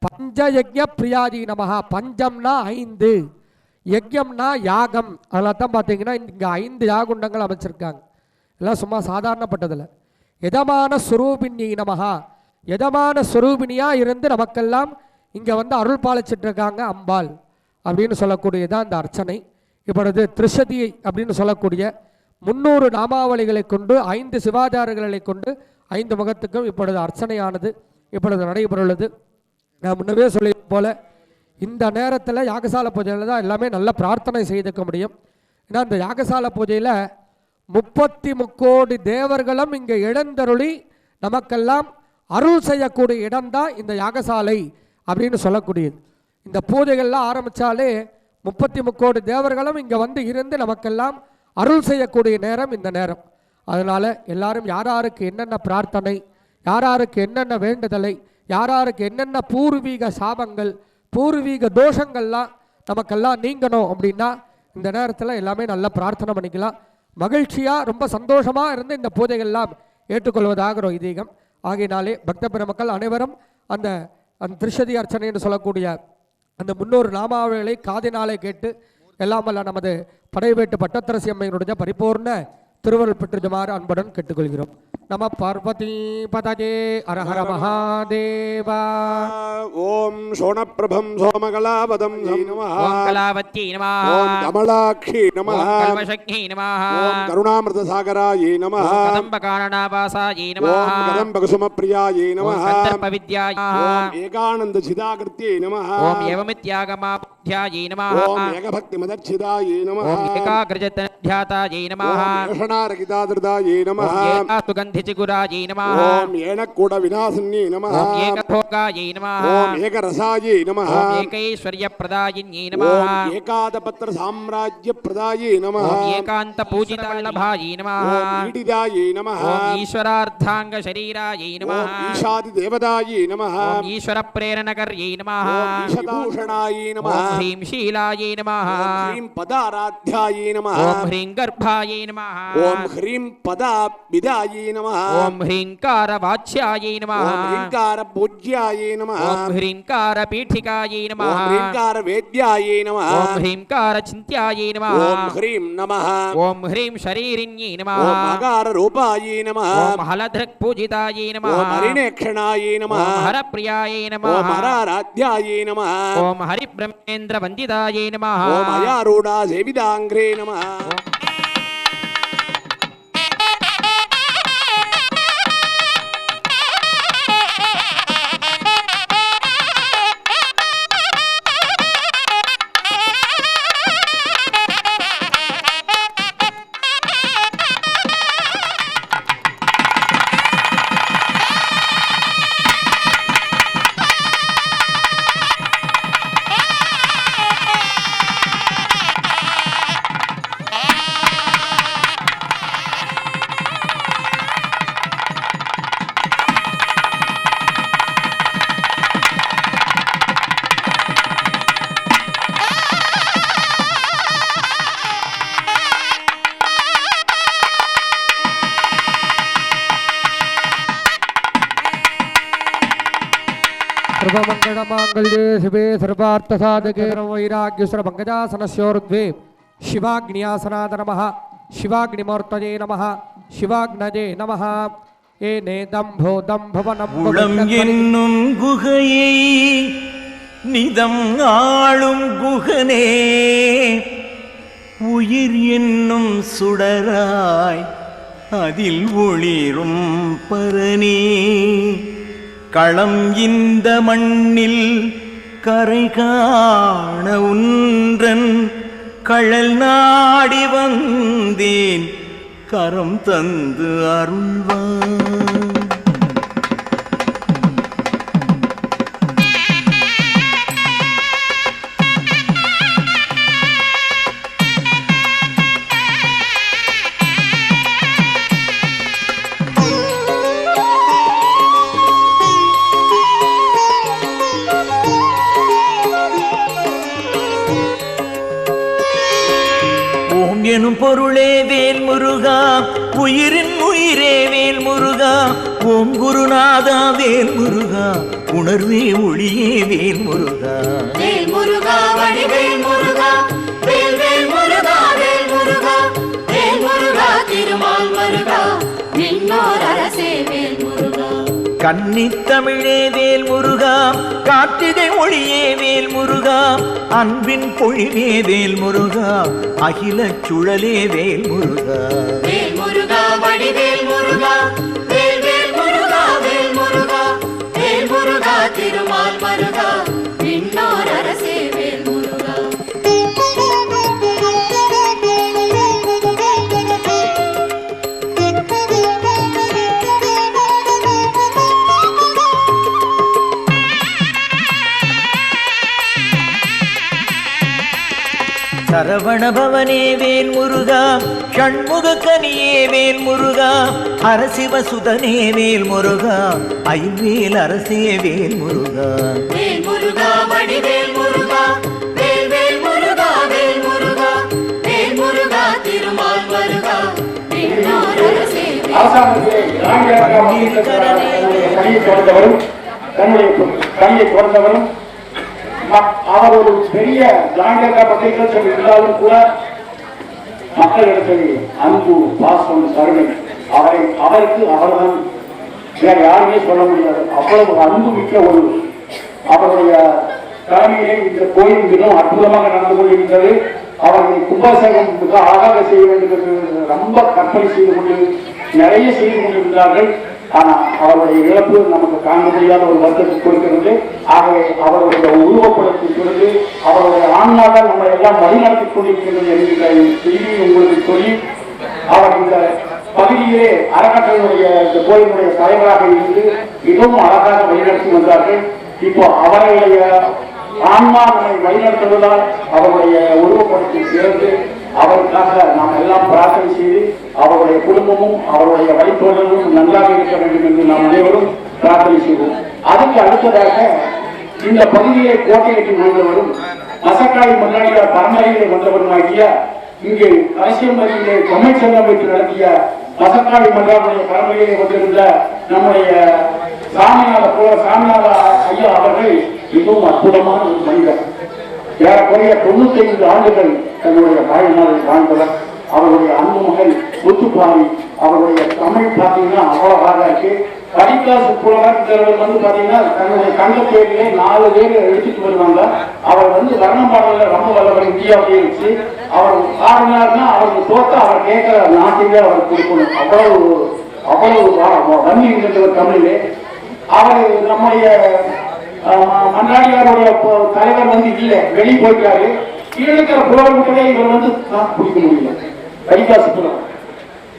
Speaker 5: பஞ்சயஜ்ய பிரியாதி நமஹா, பஞ்சம்னா 5, யஜ்யம்னா யாகம். அதில் தான் பார்த்தீங்கன்னா இங்கே 5 யாகுண்டங்கள் அமைச்சிருக்காங்க. எல்லாம் சும்மா சாதாரணப்பட்டதில்லை. எதமான சுரூபிணி நமஹா, எதமான சுரூபிணியாக இருந்து நமக்கெல்லாம் இங்கே வந்து அருள் பாலிச்சிட்டு இருக்காங்க அம்பாள் அப்படின்னு சொல்லக்கூடியதான் இந்த அர்ச்சனை. இப்பொழுது த்ரிஷதி அப்படின்னு சொல்லக்கூடிய 300 நாமாவளிகளை கொண்டு 5 சிவாச்சாரங்களை கொண்டு 5 முகத்துக்கும் இப்பொழுது அர்ச்சனையானது இப்பொழுது நடைபெறுள்ளது. நான் முன்னவே சொல்லி போல இந்த நேரத்தில் யாகசால பூஜையில் தான் எல்லாமே நல்ல பிரார்த்தனை செய்துக்க முடியும். ஏன்னா இந்த யாகசால பூஜையில் 33 தேவர்களும் இங்கே எழுந்தருளி நமக்கெல்லாம் அருள் செய்யக்கூடிய இடம்தான் இந்த யாகசாலை அப்படின்னு சொல்லக்கூடியது. இந்த பூஜைகள்லாம் ஆரம்பித்தாலே 33 தேவர்களும் இங்கே வந்து இருந்து நமக்கெல்லாம் அருள் செய்யக்கூடிய நேரம் இந்த நேரம். அதனால் எல்லாரும் யாராருக்கு என்னென்ன பிரார்த்தனை, யாராருக்கு என்னென்ன வேண்டுதலை, யாராருக்கு என்னென்ன பூர்வீக சாபங்கள், பூர்வீக தோஷங்கள்லாம் நமக்கெல்லாம் நீங்கணும் அப்படின்னா இந்த நேரத்தில் எல்லாமே நல்லா பிரார்த்தனை பண்ணிக்கலாம். மகிழ்ச்சியாக ரொம்ப சந்தோஷமாக இருந்து இந்த பூஜைகள்லாம் ஏற்றுக்கொள்வதாக ஒரு ஐதீகம். ஆகையினாலே பக்த பெருமக்கள் அனைவரும் அந்த திருஷதி அர்ச்சனை என்று சொல்லக்கூடிய அந்த 300 நாமாவளிகளை காதினாலே கேட்டு எல்லாம் வல்ல நமது படைவேட்டு பட்டத்தரசி அம்மையினுடைய பரிபூர்ண திருவருள் பெற்றுமாறு அன்புடன் கேட்டுக்கொள்கிறோம். நம பார்வதி பதஜே அரஹர மகாதேவா.
Speaker 3: ஓம் சோணப்பிரபம் சோமகலாபதம் நமः.
Speaker 1: ஓம் கலாவத்யை நமः.
Speaker 3: ஓம் கமலாக்ஷி நமः.
Speaker 1: ஓம் கல்மஷக்ஞை நமः.
Speaker 3: ஓம் கருணாமிர்தசாகராயை நமः.
Speaker 1: ஓம் கதம்பகாரணாவாசாயை நமः.
Speaker 3: ஓம் கதம்பகுசுமப்ரியாயை நமः.
Speaker 1: ஓம் கந்தர்ப்பவித்யாயை நமः.
Speaker 3: ஓம் ஏகானந்த சிதாகிருத்யை நமः.
Speaker 1: ஓம் ஏவமித்யாகமாப்த்யாயை நமः.
Speaker 3: ஓம் ஏகபக்திமதர்ச்சிதாயை நமः.
Speaker 1: ஓம் ஏகாகிரஜத்யாதாயை நமः.
Speaker 3: ஓம் ஏஷணாரகிதாதிருதாயை நமः.
Speaker 1: ஓம் ஏகாசுகந்திசிகுராயை நமः.
Speaker 3: ஓம் ஏனக்கூட விநாசின்யை நமः.
Speaker 1: ஓம் ஏகபோகாயை நமः.
Speaker 3: ஓம் ஏகரசாயை நமः.
Speaker 1: ஓம் ஏகைஸ்வர்யப்ரதாயின்யை நமः.
Speaker 3: ஓம் ஏகாதபத்ர சாம்ராஜ்யப்ரதாயை நமः.
Speaker 1: ஓம் ஏகாந்தபூஜிதவல்லபாயை நமः.
Speaker 3: ஓம் ஈடிதாயை நமः.
Speaker 1: ஓம் ஈஸ்வரார்த்தாங்கசரீராயை நமः.
Speaker 3: ஓம் ஈஷாதிதேவதாயை நமः.
Speaker 1: ஓம் ஈஸ்வரப்ரேரணகர்யை நமः.
Speaker 3: ஓம் ஈஷதாஷணாயை நமः.
Speaker 1: ஓம் ஹ்ரீம் ஷீலாயை நமः.
Speaker 3: ஓம் ஹ்ரீம் பதாராத்யாயை நமः.
Speaker 1: ஓம் ஹ்ரீம் கர்ப்பாயை நமः.
Speaker 3: ஓம் ஹ்ரீம் பதாபிதாயை நமः.
Speaker 1: ஓம் ஹ்ரீங்காரவாச்யாயை நமः.
Speaker 3: ஓம் ஹ்ரீங்கார பூஜ்யாயை நமः.
Speaker 1: ஓம் ஹ்ரீங்காரபீఠிகாயை நமः.
Speaker 3: ஓம் ஹ்ரீங்கார வேத்யாயை நமः.
Speaker 1: ஓம் ஹ்ரீங்காரசிந்த்யாயை நமः.
Speaker 3: ஓம் ஹ்ரீம் நமः.
Speaker 1: ஓம் ஹ்ரீம் ஷரீரிண்யை நமः.
Speaker 3: ஓம் அகார ரூபாயை நமः.
Speaker 1: ஓம் ஹலத்ருக் பூஜிதாயை நமः.
Speaker 3: ஓம் ஹரிநேக்ஷணாயை நமः.
Speaker 1: ஓம் ஹரப்ரியாயை நமः.
Speaker 3: ஓம் ஹராராத்யாயை நமः.
Speaker 1: ஓம் ஹரிப்ரஹ்மேந்திர வந்திதாயை நமः.
Speaker 3: ஓம் அயாரூடா சேவிதாங்கிரே நமः.
Speaker 5: सर्वमङ्गलमाङ्गल्ये शिवे सर्वार्थसाधके वैराग्यसुरपङ्कजासनस्योर्ध्वे शिवाग्न्यासनाद नमः. शिवाग्निमूर्तये नमः. शिवाग्नजे नमः. ये नेदम्भो दम्भवनं
Speaker 8: உளம் என்னும் குகையை நிதம் ஆளும் குகனே, உயிர் என்னும் சுடராய் அதில் ஒளிரும் பரனே, களம் இந்த மண்ணில் கரை காண உன்றன் கழல் நாடி வந்தேன், கரம் தந்து அருள்வான். எனும் பொருளே வேல் முருகா, உயிரின் உயிரே வேல் முருகா, ஓம் குருநாதா வேல் முருகா, உணர்வே ஒளியே வேல் முருகா.
Speaker 6: வேல் முருகா வடிவேல் முருகா, வேல் வேல் முருகா வேல் முருகா, வேல் முருகா திருமால் முருகா, விண்ணோர் அரசே வேல் முருகா.
Speaker 8: கன்னித் தமிழே வேல் முருகா, கார்த்திகை ஒளியே வேல் முருகா, அன்பின் பொழிவே வேல் முருகா, அகில சுழலே வேல் முருகா.
Speaker 6: வேல் முருகா வடிவேல் முருகா, வேல் வேல் முருகா வேல் முருகா, வேல் முருகா திருமால் முருகா, விண்ணோர் அரசே வேல் முருகா.
Speaker 8: சரவணபவனே வேல் முருகா, ஷண்முக கனியே வேல் முருகா, ஹரசிவசுதனே வேல் முருகா, ஐவேல் அரசே வேல் முருகா.
Speaker 6: வேல் முருகா வடிவேல் முருகா, வேல் வேல் முருகா வேல் முருகா, வேல் முருகா திருமால் முருகா, விண்ணோர் அரசே
Speaker 3: தன்னுடைய பிறந்தவரும் அவர் ஒரு பெரிய ஜாங்கிரகா பத்திரிகை இருந்தாலும் கூட மக்களிடத்தில் அன்பு பாசம் கருணை அவருக்கு அவர்தான் வேற யாருமே சொல்ல முடியாது. அவ்வளவு அன்பு மிக்க ஒரு அவருடைய தலைமையிலே இந்த கோயில் மிகவும் அற்புதமாக நடந்து கொண்டிருக்கிறது. அவர்களை கும்பாபிஷேகம் மிக அழகாக செய்ய வேண்டும் என்று ரொம்ப கற்பனை செய்து கொண்டு நிறைய செய்து கொண்டிருந்தார்கள். ஆனால் அவருடைய இழப்பு நமக்கு காண முடியாத ஒரு வருத்தத்தை கொடுக்கிறது. ஆகவே அவருடைய உருவப்படத்தில் இருந்து அவருடைய ஆன்மாதான் நம்மை எல்லாம் வழிநடத்திக் கொண்டிருக்கிறது என்கிற செய்தியை உங்களுக்கு சொல்லி, அவர் இந்த பகுதியிலே அறக்கட்டளையுடைய இந்த கோயிலுடைய தலைவராக இருந்து மிகவும் அழகாக வழிநடத்தி வந்தார்கள். இப்போ அவர்களுடைய ஆன்மா நம்மை வழிநடத்துவதால் அவருடைய உருவப்படத்தில் சேர்ந்து அவருக்காக நாம் எல்லாம் பிரார்த்தனை செய்து அவருடைய குடும்பமும் அவருடைய வழித்தோழர்களும் நன்றாக இருக்க வேண்டும் என்று நாம் அனைவரும் பிரார்த்தனை செய்வோம். அதுக்கு அடுத்ததாக இந்த பகுதியை கோட்டையெட்டி வந்தவரும் மசக்காளி மன்னாடியார் பரம்பரையிலே வந்தவருமாகிய இங்கே அரசியல்மதியிலே தமிழ் சங்கம் வைத்து நடத்திய மசக்காளி மன்னாருடைய பரம்பரையிலே வந்திருந்த நம்முடைய சாமிநாத ஐயா அவர்கள் மிகவும் அற்புதமான ஒரு மனிதர். ஏறக்குறைய 95 ஆண்டுகள் தன்னுடைய வாழ்நாளை வாழ்ந்தவர். அவருடைய அன்பு மகள் முத்துப்பாரி, அவருடைய தமிழ் பார்த்தீங்கன்னா அவ்வளவாக இருக்கு. கடிகாசு புலவர் வந்து பார்த்தீங்கன்னா தன்னுடைய கண்டத்தேரியிலே 4 பேர் எடுத்துட்டு வருவாங்க. அவர் வந்து வர்ணம் பாடலில் ரொம்ப வல்லவர் இந்தியாவிலே வச்சு அவர் ஆடினார்னா அவருக்கு தோற்ற அவர் கேட்கிற நாட்டிலே அவர் கொடுக்கணும். அவ்வளவு வன்னி இருந்தவர் தமிழிலே. அவர் நம்முடைய மன்னாடியாருடைய தலைவர் வந்து இல்லை, வெளியே போயிட்டாரு. கீழே இருக்கிற புலவர்கிட்டே இவர் வந்து பிடிக்க முடியல. கடிகாசு புலவர்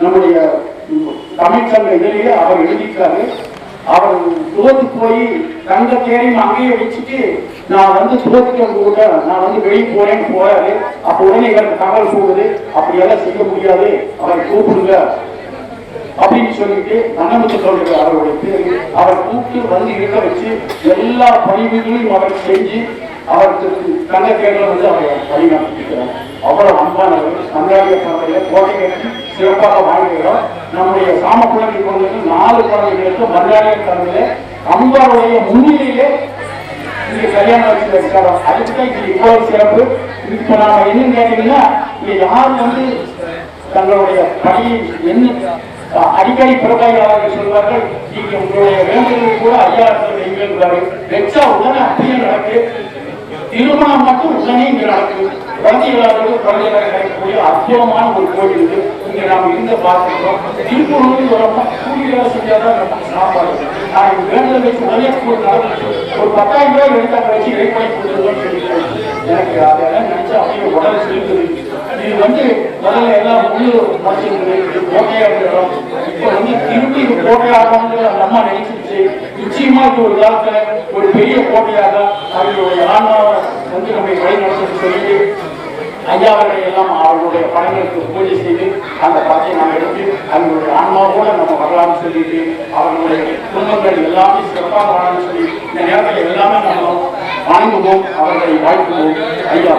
Speaker 3: நம்முடைய தமிழ் சங்க இதிலேயே அவர் எழுதியிருக்காரு. அவர் தோத்து போய் தங்க தேரையும் அங்கேயே வச்சுட்டு நான் வந்து தோத்துட்டு கூட நான் வந்து வெளியே போறேன்னு போறாரு. அப்ப உடனே இவருக்கு தகவல் போகுது, அப்படியெல்லாம் செய்ய முடியாது, அவரை கூப்பிடுங்க அப்படின்னு சொல்லிட்டு மன்னமுத்து சொல்றது அவருடைய பேரு. அவர் கூப்பிட்டு வந்து இருக்க வச்சு எல்லா பணிவுகளையும் அவர் செஞ்சு அவருக்கு தங்க தேர்தல் வந்து அவரை வழிநடத்திக்கிறார். அவ்வளவு அன்பானவர். மன்னாடிய பரம்பரையில கோட்டை கட்டி சிறப்பாக வாழ்கிறோம். நம்முடைய சாம குழந்தைகளுக்கு 4 குழந்தைகளுக்கு மன்னாடிய பரம்பரையில அம்பாவுடைய முன்னிலையிலே இங்க கல்யாணம் வச்சு வச்சாரோ. அதுக்குதான் இது இவ்வளவு சிறப்பு. இப்ப நாம என்னன்னு கேட்டீங்கன்னா, இங்க யார் வந்து தங்களுடைய பணியை என்ன அடிக்கடி புறப்பாய்வாளர்கள் சொல்வார்கள், நீங்க உங்களுடைய வேண்டுதல் கூட ஐயா வைங்கிறாரு. வெச்சா உடனே அப்படியே நடக்கு. திருமணம் மட்டும் உடனே இங்க நடக்குது. குழந்தைகளாக நடக்கக்கூடிய அற்புதமான ஒரு கோயில் இது. இங்க நாம இருந்த பார்க்கிறோம். திருப்பூர்ல கூலி வேலை செஞ்சாதான் நமக்கு சாப்பாடு. நான் வேண்டுதல் வச்சு உடனே ஒரு 10,000 ரூபாய் எடுத்தாங்க வச்சு இறைப்படை கொடுத்துருவோம்னு சொல்லிட்டு எனக்கு அதெல்லாம் நினைச்சா அப்படியே உடல் செலுத்துது. இது வந்து முதல்ல எல்லாம் முழு மனுஷங்க கோட்டையா இருக்கிறோம். இப்ப வந்து திருப்பி இது கோட்டையாகணும்னு நம்ம நினைச்சிருச்சு. நிச்சயமா இது ஒரு காலத்துல ஒரு பெரிய கோட்டையாக அவர்களுடைய ஆன்மாவை வந்து நம்மை வழி நடத்தி சொல்லிட்டு ஐயா அவர்களை எல்லாம் அவர்களுடைய படங்களுக்கு பூஜை செய்து அந்த படத்தை நாம் எடுத்து அவர்களுடைய ஆன்மாவோட நம்ம வரலாம்னு சொல்லிட்டு அவர்களுடைய குடும்பங்கள் எல்லாமே சிறப்பாக வரலாம்னு சொல்லி இந்த நேரத்தில் எல்லாமே நம்ம வணங்குவோம், அவர்களை வாழ்த்துவோம். ஐயா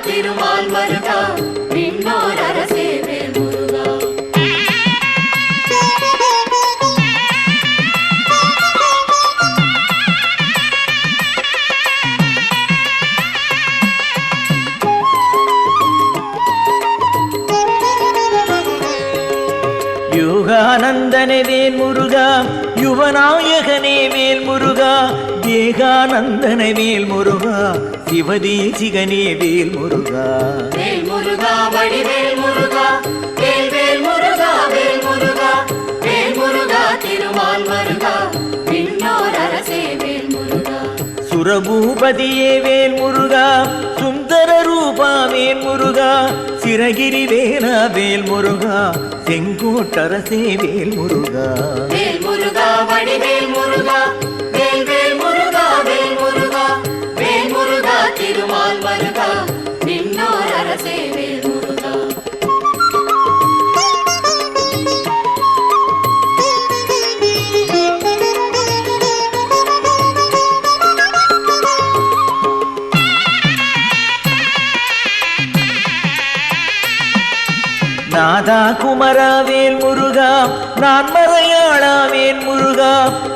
Speaker 6: திருமால் மருகா, விண்ணோர் அரசே வேல் முருகா.
Speaker 8: யுகானந்தனே வேல் முருகா, யுவநாயகனே வேல் முருகா, தேகானந்தனே வேல் முருகா, சிவதேசிகனே வேல் முருகா.
Speaker 6: வேல் முருகா வடிவேல் முருகா, வேல் வேல் முருகா வேல் முருகா, வேல் முருகா திருமால் மருகா, விண்ணோர் அரசே வேல்
Speaker 8: பூபதியே வேல் முருகா சுந்தர ரூபா வேல் முருகா சிரகிரி வேலா வேல் முருகா செங்கோட்டரசே வேல் முருகா
Speaker 6: வேல் முருகா வடிவேல் முருகா வேல் வேல் முருகா வேல் முருகா வேல் முருகா திருமால் மருகா விண்ணோர் அரசே வேல் முருகா
Speaker 8: நாதா குமரா வேல் முருகா நான் மறையாளா வேல் முருகா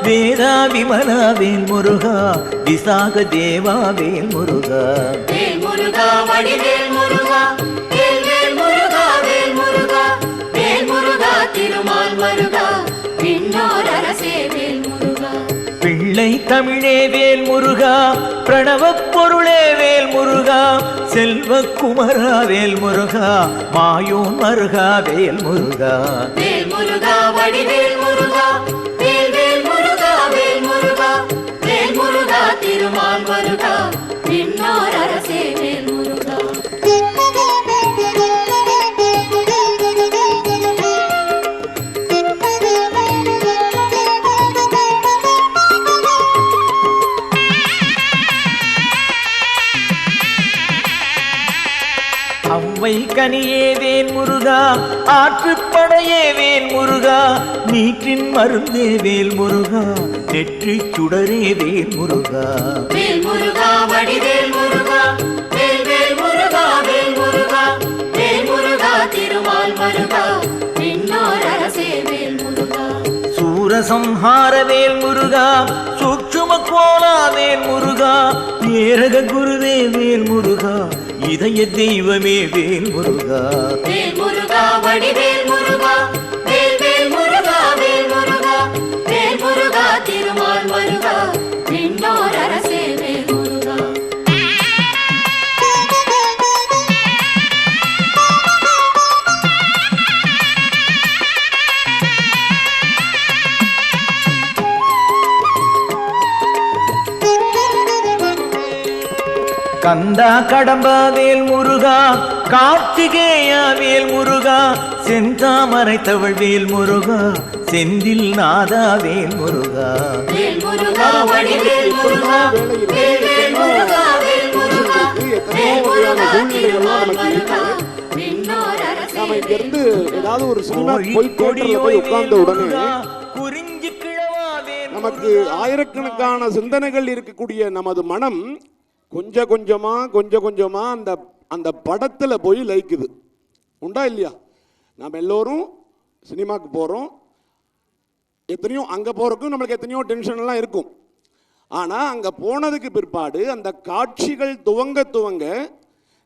Speaker 8: வேதா விமலா வேல் முருகா விசாக தேவா வேல் முருகா
Speaker 6: வேல் முருகா வடிவேல் முருகா வேல் வேல் முருகா வேல் முருகா வேல் முருகா திருமால் மருகா விண்ணோர் அரசே வேல் முருகா
Speaker 8: பிள்ளை தமிழே வேல் முருகா பிரணவ பொருளே வேல் முருகா செல்வ குமரா வேல் முருகா மாயோன் மருகா வேல் முருகா
Speaker 6: வேல் முருகா வடிவேல் முருகா வேல் வேல் முருகா வேல் முருகா வேல் முருகா திருமால் மருகா விண்ணோர் அரசே வேல் முருகா
Speaker 8: அம்மை கனியே வேல் முருகா ஆற்றுப்படையே வேல் முருகா நீற்றின் மருந்தே வேல் முருகா நெற்றி சுடரே வேல் முருகா
Speaker 6: வேல் முருகா வடிவேல் முருகா வேல் வேல் முருகா வேல் முருகா வேல் முருகா திருமால் மருகா விண்ணோர் அரசே வேல் முருகா
Speaker 8: சூரசம்ஹார வேல் முருகா சூட்சும கோலா வேல் முருகா ஏரக குருவே வேல் முருகா இதய தெய்வமே வேல் முருகா
Speaker 6: வேல் முருகா வடிவேல் முருகா வேல் வேல் முருகா வேல் முருகா வேல் முருகா திருமால் மருகா விண்ணோர் அரசே வேல் முருகா
Speaker 8: கந்தா கடம்பா வேல் முருகா கார்த்திகேயா வேல் முருகா செந்தாமரை தவள் வேல் முருகா செந்தில் நாதா வேல் முருகா
Speaker 6: வேல் முருகா வடிவேல் முருகா வேல் வேல் முருகா வேல் முருகா வேல் முருகா திருமால் மருகா விண்ணோர் அரசே
Speaker 3: நாம இங்க இருந்து ஏதாவது ஒரு சினிமா போய் தியேட்டர்ல போய் உட்கார்ந்த உடனே
Speaker 8: குறிஞ்சி கிழவா வேல்
Speaker 3: நமக்கு ஆயிரக்கணக்கான சிந்தனைகள் இருக்கக்கூடிய நமது மனம் கொஞ்சம் கொஞ்சமா அந்த அந்த படத்துல போய் லயிக்குது. உண்டா இல்லையா? நாம் எல்லோரும் சினிமாக்கு போறோம், எத்தனையோ அங்க போறதுக்கும் நம்மளுக்கு எத்தனையோ டென்ஷன் எல்லாம் இருக்கும். ஆனா அங்க போனதுக்கு பிற்பாடு அந்த காட்சிகள் துவங்க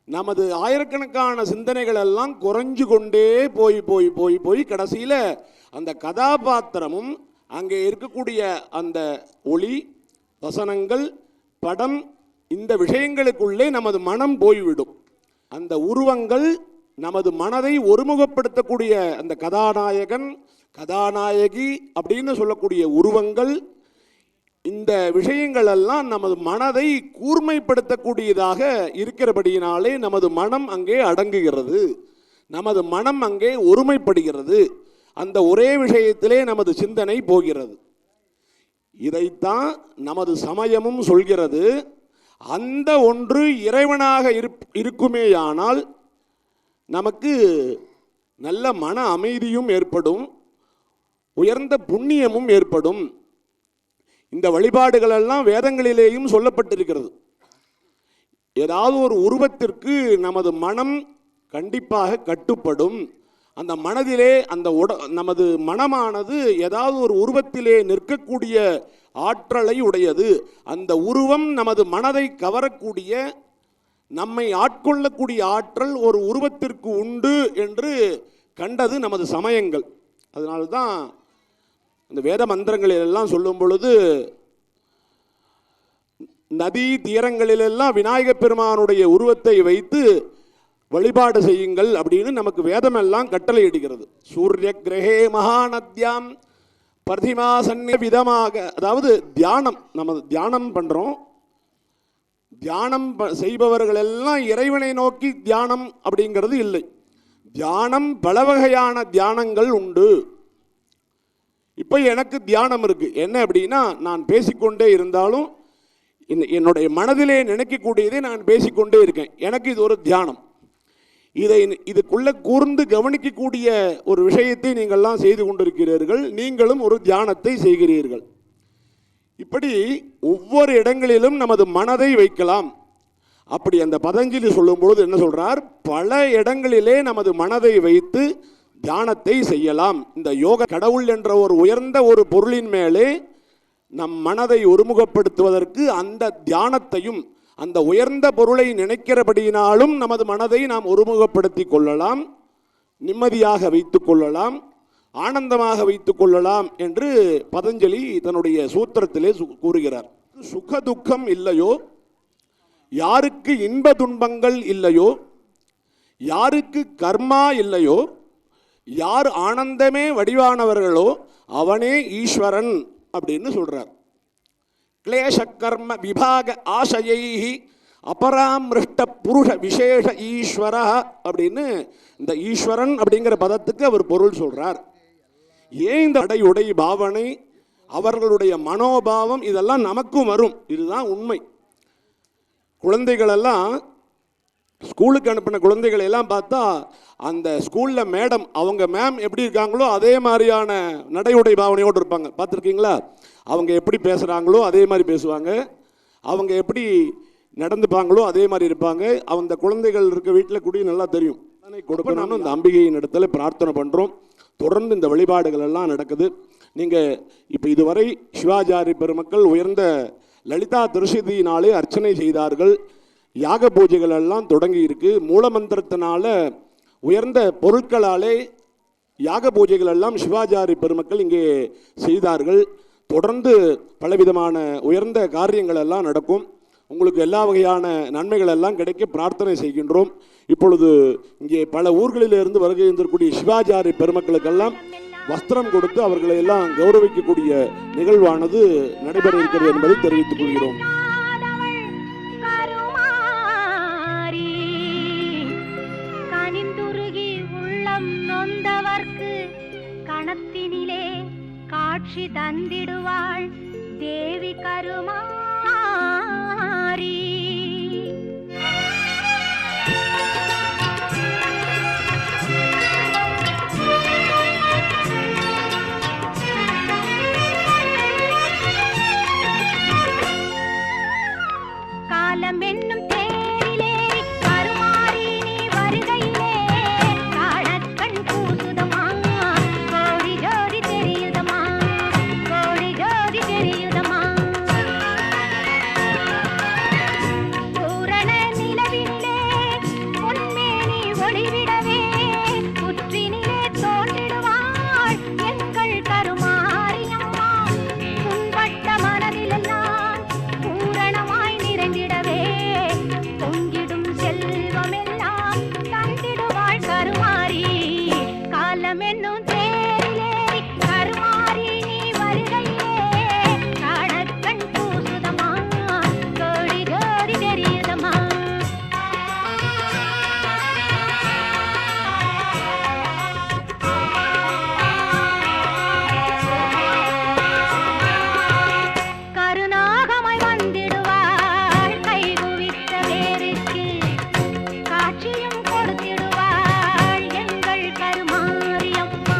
Speaker 3: நமது ஆயிரக்கணக்கான சிந்தனைகள் எல்லாம் குறைஞ்சு கொண்டே போய் கடைசியில அந்த கதாபாத்திரமும் அங்கே இருக்கக்கூடிய அந்த ஒளி வசனங்கள் படம் இந்த விஷயங்களுக்குள்ளே நமது மனம் போய்விடும். அந்த உருவங்கள் நமது மனதை ஒருமுகப்படுத்தக்கூடிய அந்த கதாநாயகன் கதாநாயகி அப்படின்னு சொல்லக்கூடிய உருவங்கள், இந்த விஷயங்கள் எல்லாம் நமது மனதை கூர்மைப்படுத்தக்கூடியதாக இருக்கிறபடியினாலே நமது மனம் அங்கே அடங்குகிறது, நமது மனம் அங்கே ஒருமைப்படுகிறது, அந்த ஒரே விஷயத்திலே நமது சிந்தனை போகிறது. இதைத்தான் நமது சமயமும் சொல்கிறது. அந்த ஒன்று இறைவனாக இருக்குமேயானால் நமக்கு நல்ல மன அமைதியும் ஏற்படும், உயர்ந்த புண்ணியமும் ஏற்படும். இந்த வழிபாடுகள் எல்லாம் வேதங்களிலேயும் சொல்லப்பட்டிருக்கிறது. ஏதாவது ஒரு உருவத்திற்கு நமது மனம் கண்டிப்பாக கட்டுப்படும். அந்த மனதிலே நமது மனமானது ஏதாவது ஒரு உருவத்திலே நிற்கக்கூடிய ஆற்றலை உடையது. அந்த உருவம் நமது மனதை கவரக்கூடிய, நம்மை ஆட்கொள்ளக்கூடிய ஆற்றல் ஒரு உருவத்திற்கு உண்டு என்று கண்டது நமது சமயங்கள். அதனால்தான் அந்த வேத மந்திரங்களிலெல்லாம் சொல்லும் பொழுது நதி தீரங்களிலெல்லாம் விநாயகப் பெருமானுடைய உருவத்தை வைத்து வழிபாடு செய்யுங்கள் அப்படின்னு நமக்கு வேதமெல்லாம் கட்டளை இடுகிறது. சூரிய கிரகே மகாநத்யாம் பிரதிமா சந்நிய விதமாக, அதாவது தியானம், நம்ம தியானம் பண்ணுறோம். தியானம் செய்பவர்கள் எல்லாம் இறைவனை நோக்கி தியானம் அப்படிங்கிறது இல்லை. தியானம் பல வகையான தியானங்கள் உண்டு. இப்போ எனக்கு தியானம் இருக்குது. என்ன அப்படின்னா, நான் பேசிக்கொண்டே இருந்தாலும் என்னுடைய மனதிலே நினைக்கக்கூடியதை நான் பேசிக்கொண்டே இருக்கேன். எனக்கு இது ஒரு தியானம். இதுக்குள்ளே கூர்ந்து கவனிக்கக்கூடிய ஒரு விஷயத்தை நீங்கள்லாம் செய்து கொண்டிருக்கிறீர்கள். நீங்களும் ஒரு தியானத்தை செய்கிறீர்கள். இப்படி ஒவ்வொரு இடங்களிலும் நமது மனதை வைக்கலாம். அப்படி அந்த பதஞ்சலி சொல்லும்பொழுது என்ன சொல்றார்? பல இடங்களிலே நமது மனதை வைத்து தியானத்தை செய்யலாம். இந்த யோக கடவுள் என்ற ஒரு உயர்ந்த ஒரு பொருளின் மேலே நம் மனதை ஒருமுகப்படுத்துவதற்கு அந்த தியானத்தையும் அந்த உயர்ந்த பொருளை நினைக்கிறபடியினாலும் நமது மனதை நாம் ஒருமுகப்படுத்தி கொள்ளலாம், நிம்மதியாக வைத்து கொள்ளலாம், ஆனந்தமாக வைத்து கொள்ளலாம் என்று பதஞ்சலி தன்னுடைய சூத்திரத்திலே கூறுகிறார். சுக துக்கம் இல்லையோ, யாருக்கு இன்ப துன்பங்கள் இல்லையோ, யாருக்கு கர்மா இல்லையோ, யார் ஆனந்தமே வடிவானவர்களோ அவனே ஈஸ்வரன் அப்படின்னு சொல்றார். கிளேஷ கர்ம விபாக ஆசையைஹி அபராமிருஷ்ட புருஷ விசேஷ ஈஸ்வர அப்படின்னு இந்த ஈஸ்வரன் அப்படிங்கிற பதத்துக்கு அவர் பொருள் சொல்றார். ஏன் இந்த அடையுடை பாவனை, அவர்களுடைய மனோபாவம் இதெல்லாம் நமக்கும் வரும். இதுதான் உண்மை. குழந்தைகளெல்லாம் ஸ்கூலுக்கு அனுப்பின குழந்தைகளை எல்லாம் பார்த்தா அந்த ஸ்கூலில் மேடம் அவங்க மேம் எப்படி இருக்காங்களோ அதே மாதிரியான நடையுடை பாவனையோடு இருப்பாங்க. பார்த்துருக்கீங்களா? அவங்க எப்படி பேசுகிறாங்களோ அதே மாதிரி பேசுவாங்க, அவங்க எப்படி நடந்துப்பாங்களோ அதே மாதிரி இருப்பாங்க. அந்த குழந்தைகள் இருக்க வீட்டில் கூடிய நல்லா தெரியும். கொடுக்கணும்னு இந்த அம்பிகையின் இடத்துல பிரார்த்தனை பண்ணுறோம். தொடர்ந்து இந்த வழிபாடுகள் எல்லாம் நடக்குது. நீங்கள் இப்போ இதுவரை சிவாச்சாரி பெருமக்கள் உயர்ந்த லலிதா திருஷதியினாலே அர்ச்சனை செய்தார்கள். யாக பூஜைகள் எல்லாம் தொடங்கி இருக்கு. மூலமந்திரத்தினால உயர்ந்த பொருட்களாலே யாக பூஜைகள் எல்லாம் சிவாச்சாரி பெருமக்கள் இங்கே செய்தார்கள். தொடர்ந்து பலவிதமான உயர்ந்த காரியங்கள் எல்லாம் நடக்கும். உங்களுக்கு எல்லா வகையான நன்மைகள் எல்லாம் கிடைக்க பிரார்த்தனை செய்கின்றோம். இப்பொழுது இங்கே பல ஊர்களிலிருந்து வருகை இருந்திருக்கக்கூடிய சிவாச்சாரி பெருமக்களுக்கெல்லாம் வஸ்திரம் கொடுத்து அவர்களை எல்லாம் கௌரவிக்கக்கூடிய நிகழ்வானது நடைபெற இருக்கிறது என்பதை தெரிவித்துக் கொள்கிறோம்.
Speaker 6: கணத்தினிலே காட்சி தந்திடுவாள் தேவி கருமாரி. காலம் என்னும் தேரிலே கருமாரி நீ வருகையிலே காணக்கண் பூசுதமா, கோடி ஜோதி தெரியுதமா, கோடி ஜோதி தெரியுதமா. பூரண நிலவினிலே பொன்மேனி ஒளிவிடவே புற்றினிலே தோன்றிடுவாள் எங்கள் கருமாரியம்மா. புண்பட்ட மனதிலெல்லாம் பூரணமாய் நிறைந்திடவே பொங்கிடும் செல்வமெல்லாம் தந்திடுவாள் கருமாரி. காலம் என்னும் தேரிலே கருமாரி நீ வருகையிலே காணக்கண் பூசுதமா, கோடி ஜோதி தெரியுதமா. கருநாகமாய் வந்திடுவாள் கைகுவித்த வேருக்கு காட்சியும் கொடுத்திடுவாள் எங்கள் கருமாரியம்மா.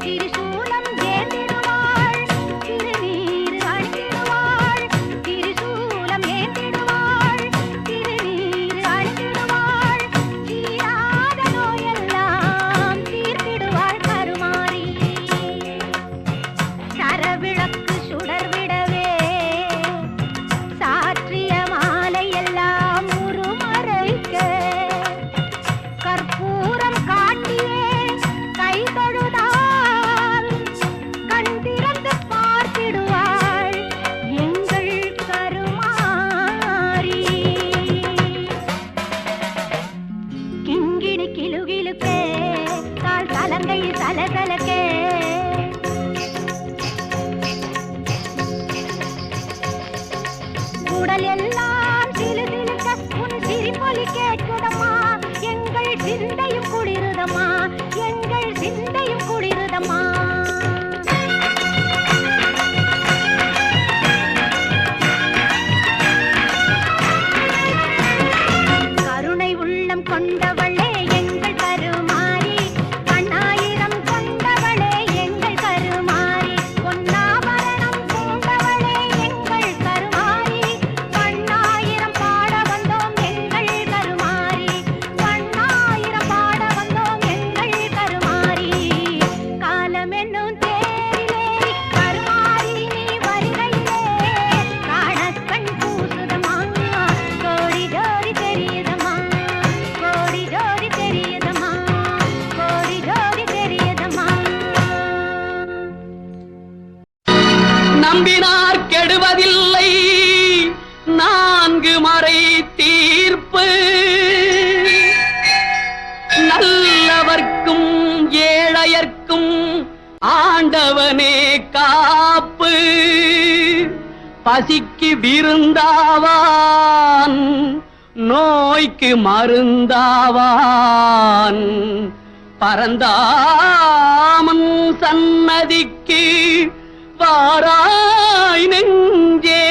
Speaker 6: திரிசூலம் ஏந்திடுவாள் திருநீர் அணிந்திடுவாள், திரிசூலம் ஏந்திடுவாள் திருநீர் அணிந்திடுவாள். தீராத நோயெல்லாம் தீர்த்திடுவாள் கருமாரி. சரவிளக்கு சுடர்விடவே சாற்றிய மாலை எல்லாம் உருமறைக்க கற்பூரம் காட்டியே கை தொழுதால் கண் திறந்து பார்த்திடுவாள் எங்கள் கருமாரி. கிங்கிணி கிலுகிலுக்கே கால் தலங்கை சலசலக்கே உடல் எல்லாம் சிலு குளிருதம்மா, எங்கள் சிந்தையும் குளிருதம்மா. கருணை உள்ளம் கொண்டவளே எங்கள் கருமாரி, கண்ணாயிரம் கொண்டவளே எங்கள் கருமாரி, பொன்னாபரணம் பூண்டவளே எங்கள் கருமாரி, கண்ணாயிரம் பாட வந்தோம் எங்கள் கருமாரி, கண்ணாயிரம் பாட வந்தோம் எங்கள் கருமாரி. காலமென்னும் தேரிலே கருமாரி நீ வருகையிலே, காணக்கண் பூசுதம்மா, கோடி ஜோடி தெரியுதம்மா, கோடி ஜோடி தெரியுதம்மா, கோடி ஜோடி தெரியுதம்மா.
Speaker 8: நம்பினார் கெடுவதில்லை நான்கு மறை தீர்ப்பு, நல்லவர்க்கும் ஏழையர்க்கும் ஆண்டவனே காப்பு. பசிக்கு விருந்தாவான், நோய்க்கு மருந்தாவான், பரந்தாமன் சன்னதிக்கு வாராய் நெஞ்சே.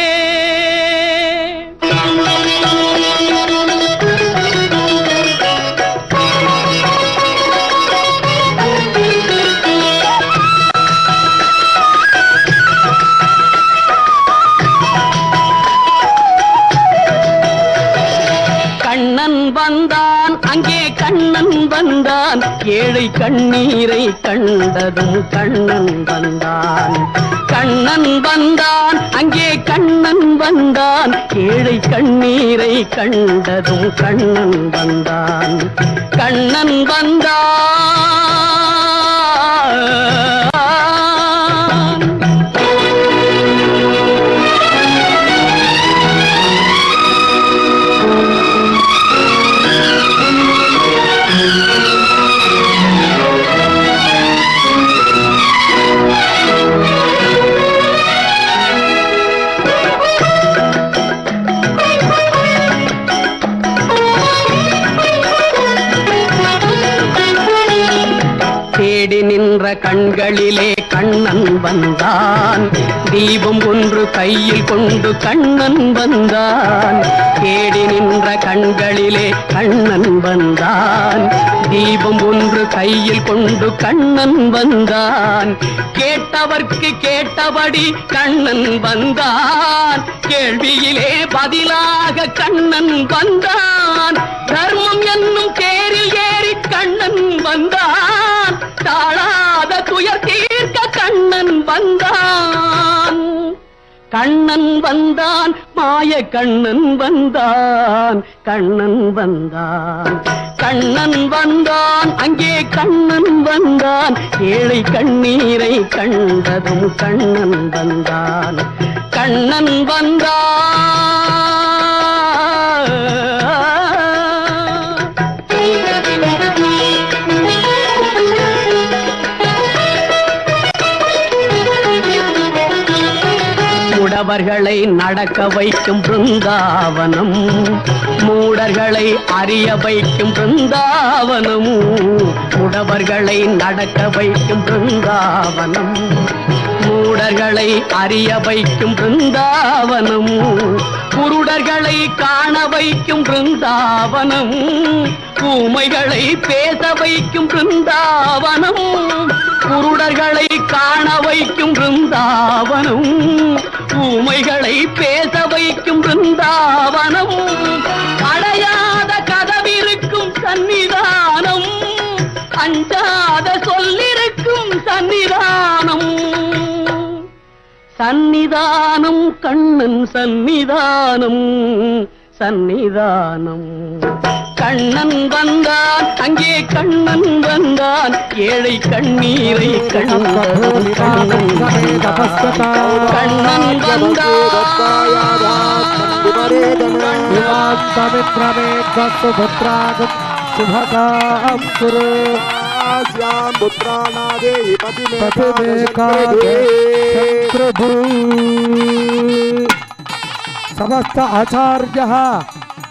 Speaker 8: கண்ணன் வந்தான் அங்கே கண்ணன் வந்தான், ஏழை கண்ணீரை கண்டதும் கண்ணன் வந்தான். கண்ணன் வந்தான் அங்கே கண்ணன் வந்தான், ஏழை கண்ணீரை கண்டதும் கண்ணன் வந்தான். கண்ணன் வந்தான். தேடி நின்ற கண்களிலே கண்ணன் வந்தான், தீபம் ஒன்று கையில் கொண்டு கண்ணன் வந்தான். தேடி நின்ற கண்களிலே கண்ணன் வந்தான், தீபம் ஒன்று கையில் கொண்டு கண்ணன் வந்தான். கேட்டவர்க்கு கேட்டபடி கண்ணன் வந்தான், கேள்வியிலே பதிலாக கண்ணன் வந்தான். தர்மம் என்னும் தேரில் ஏறி கண்ணன் வந்தான், தாழாத துயர் தீர்க்க கண்ணன் வந்தான். கண்ணன் வந்தான், மாய கண்ணன் வந்தான், கண்ணன் வந்தான். கண்ணன் வந்தான் அங்கே கண்ணன் வந்தான், ஏழை கண்ணீரை கண்டதும் கண்ணன் வந்தான். கண்ணன் வந்தான். உடவர்களை நடக்க வைக்கும் பிருந்தாவனம், மூடர்களை அறிய வைக்கும் பிருந்தாவனம். உடவர்களை நடக்க வைக்கும் பிருந்தாவனம், மூடர்களை அறிய வைக்கும் பிருந்தாவனம். குருடர்களை காண வைக்கும் பிருந்தாவனம், ஊமைகளை பேச வைக்கும் பிருந்தாவனம். குருடர்களை காண வைக்கும் பிருந்தாவனம், ஊமைகளை பேச வைக்கும் பிருந்தாவனம். அடையாத கதவிருக்கும் சன்னிதானம், அஞ்சாத சொல்லிருக்கும் சன்னிதானம். சன்னிதானம் கண்ணன் சன்னிதானம், சன்னிதானம். கண்ணன் வந்தான் அங்கே கண்ணன் வந்தான், ஏழை கண்ணீரை கண்டதும் கண்ணன் வந்தான். கண்ணன்
Speaker 5: வந்தான். समस्त आचार्य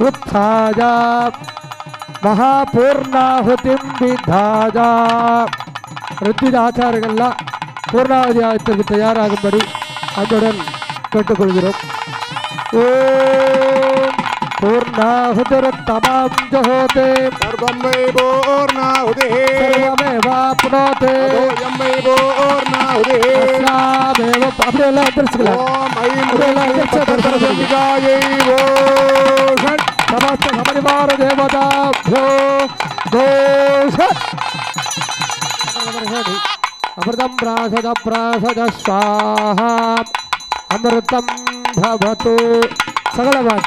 Speaker 5: उत्थाय மகாபூர்ணாகுதிம் விதாதா. ரித்விஜ ஆச்சாரங்கள்லாம் பூர்ணாவதி ஆயத்திற்கு தயாராகும்படி அன்புடன் கேட்டுக்கொள்கிறோம். ஓம் பூர்ணாஹுதிருத்தமாம் ஜஹோதே
Speaker 3: சர்வம் வை பூர்ணாஹுதிः
Speaker 5: சர்வமேவாப்னோதே
Speaker 3: அதோயம் வை பூர்ணாஹுதிः
Speaker 5: தஸ்யாமேவ. அப்படியே எல்லாம் எந்திரிச்சுக்கலாம்.
Speaker 3: ஓம் ஐம்
Speaker 5: அப்படியே எல்லாம் எந்திரிச்சு தரிசனம் செய்யுங்க.
Speaker 3: பிரம்மஜாயை ஓஷட்
Speaker 5: समस्त समरिवार देवताभ्यो घोष. अमृतं प्रासद प्रासद स्वाहा. अमृतं भवतु. सगलवाद.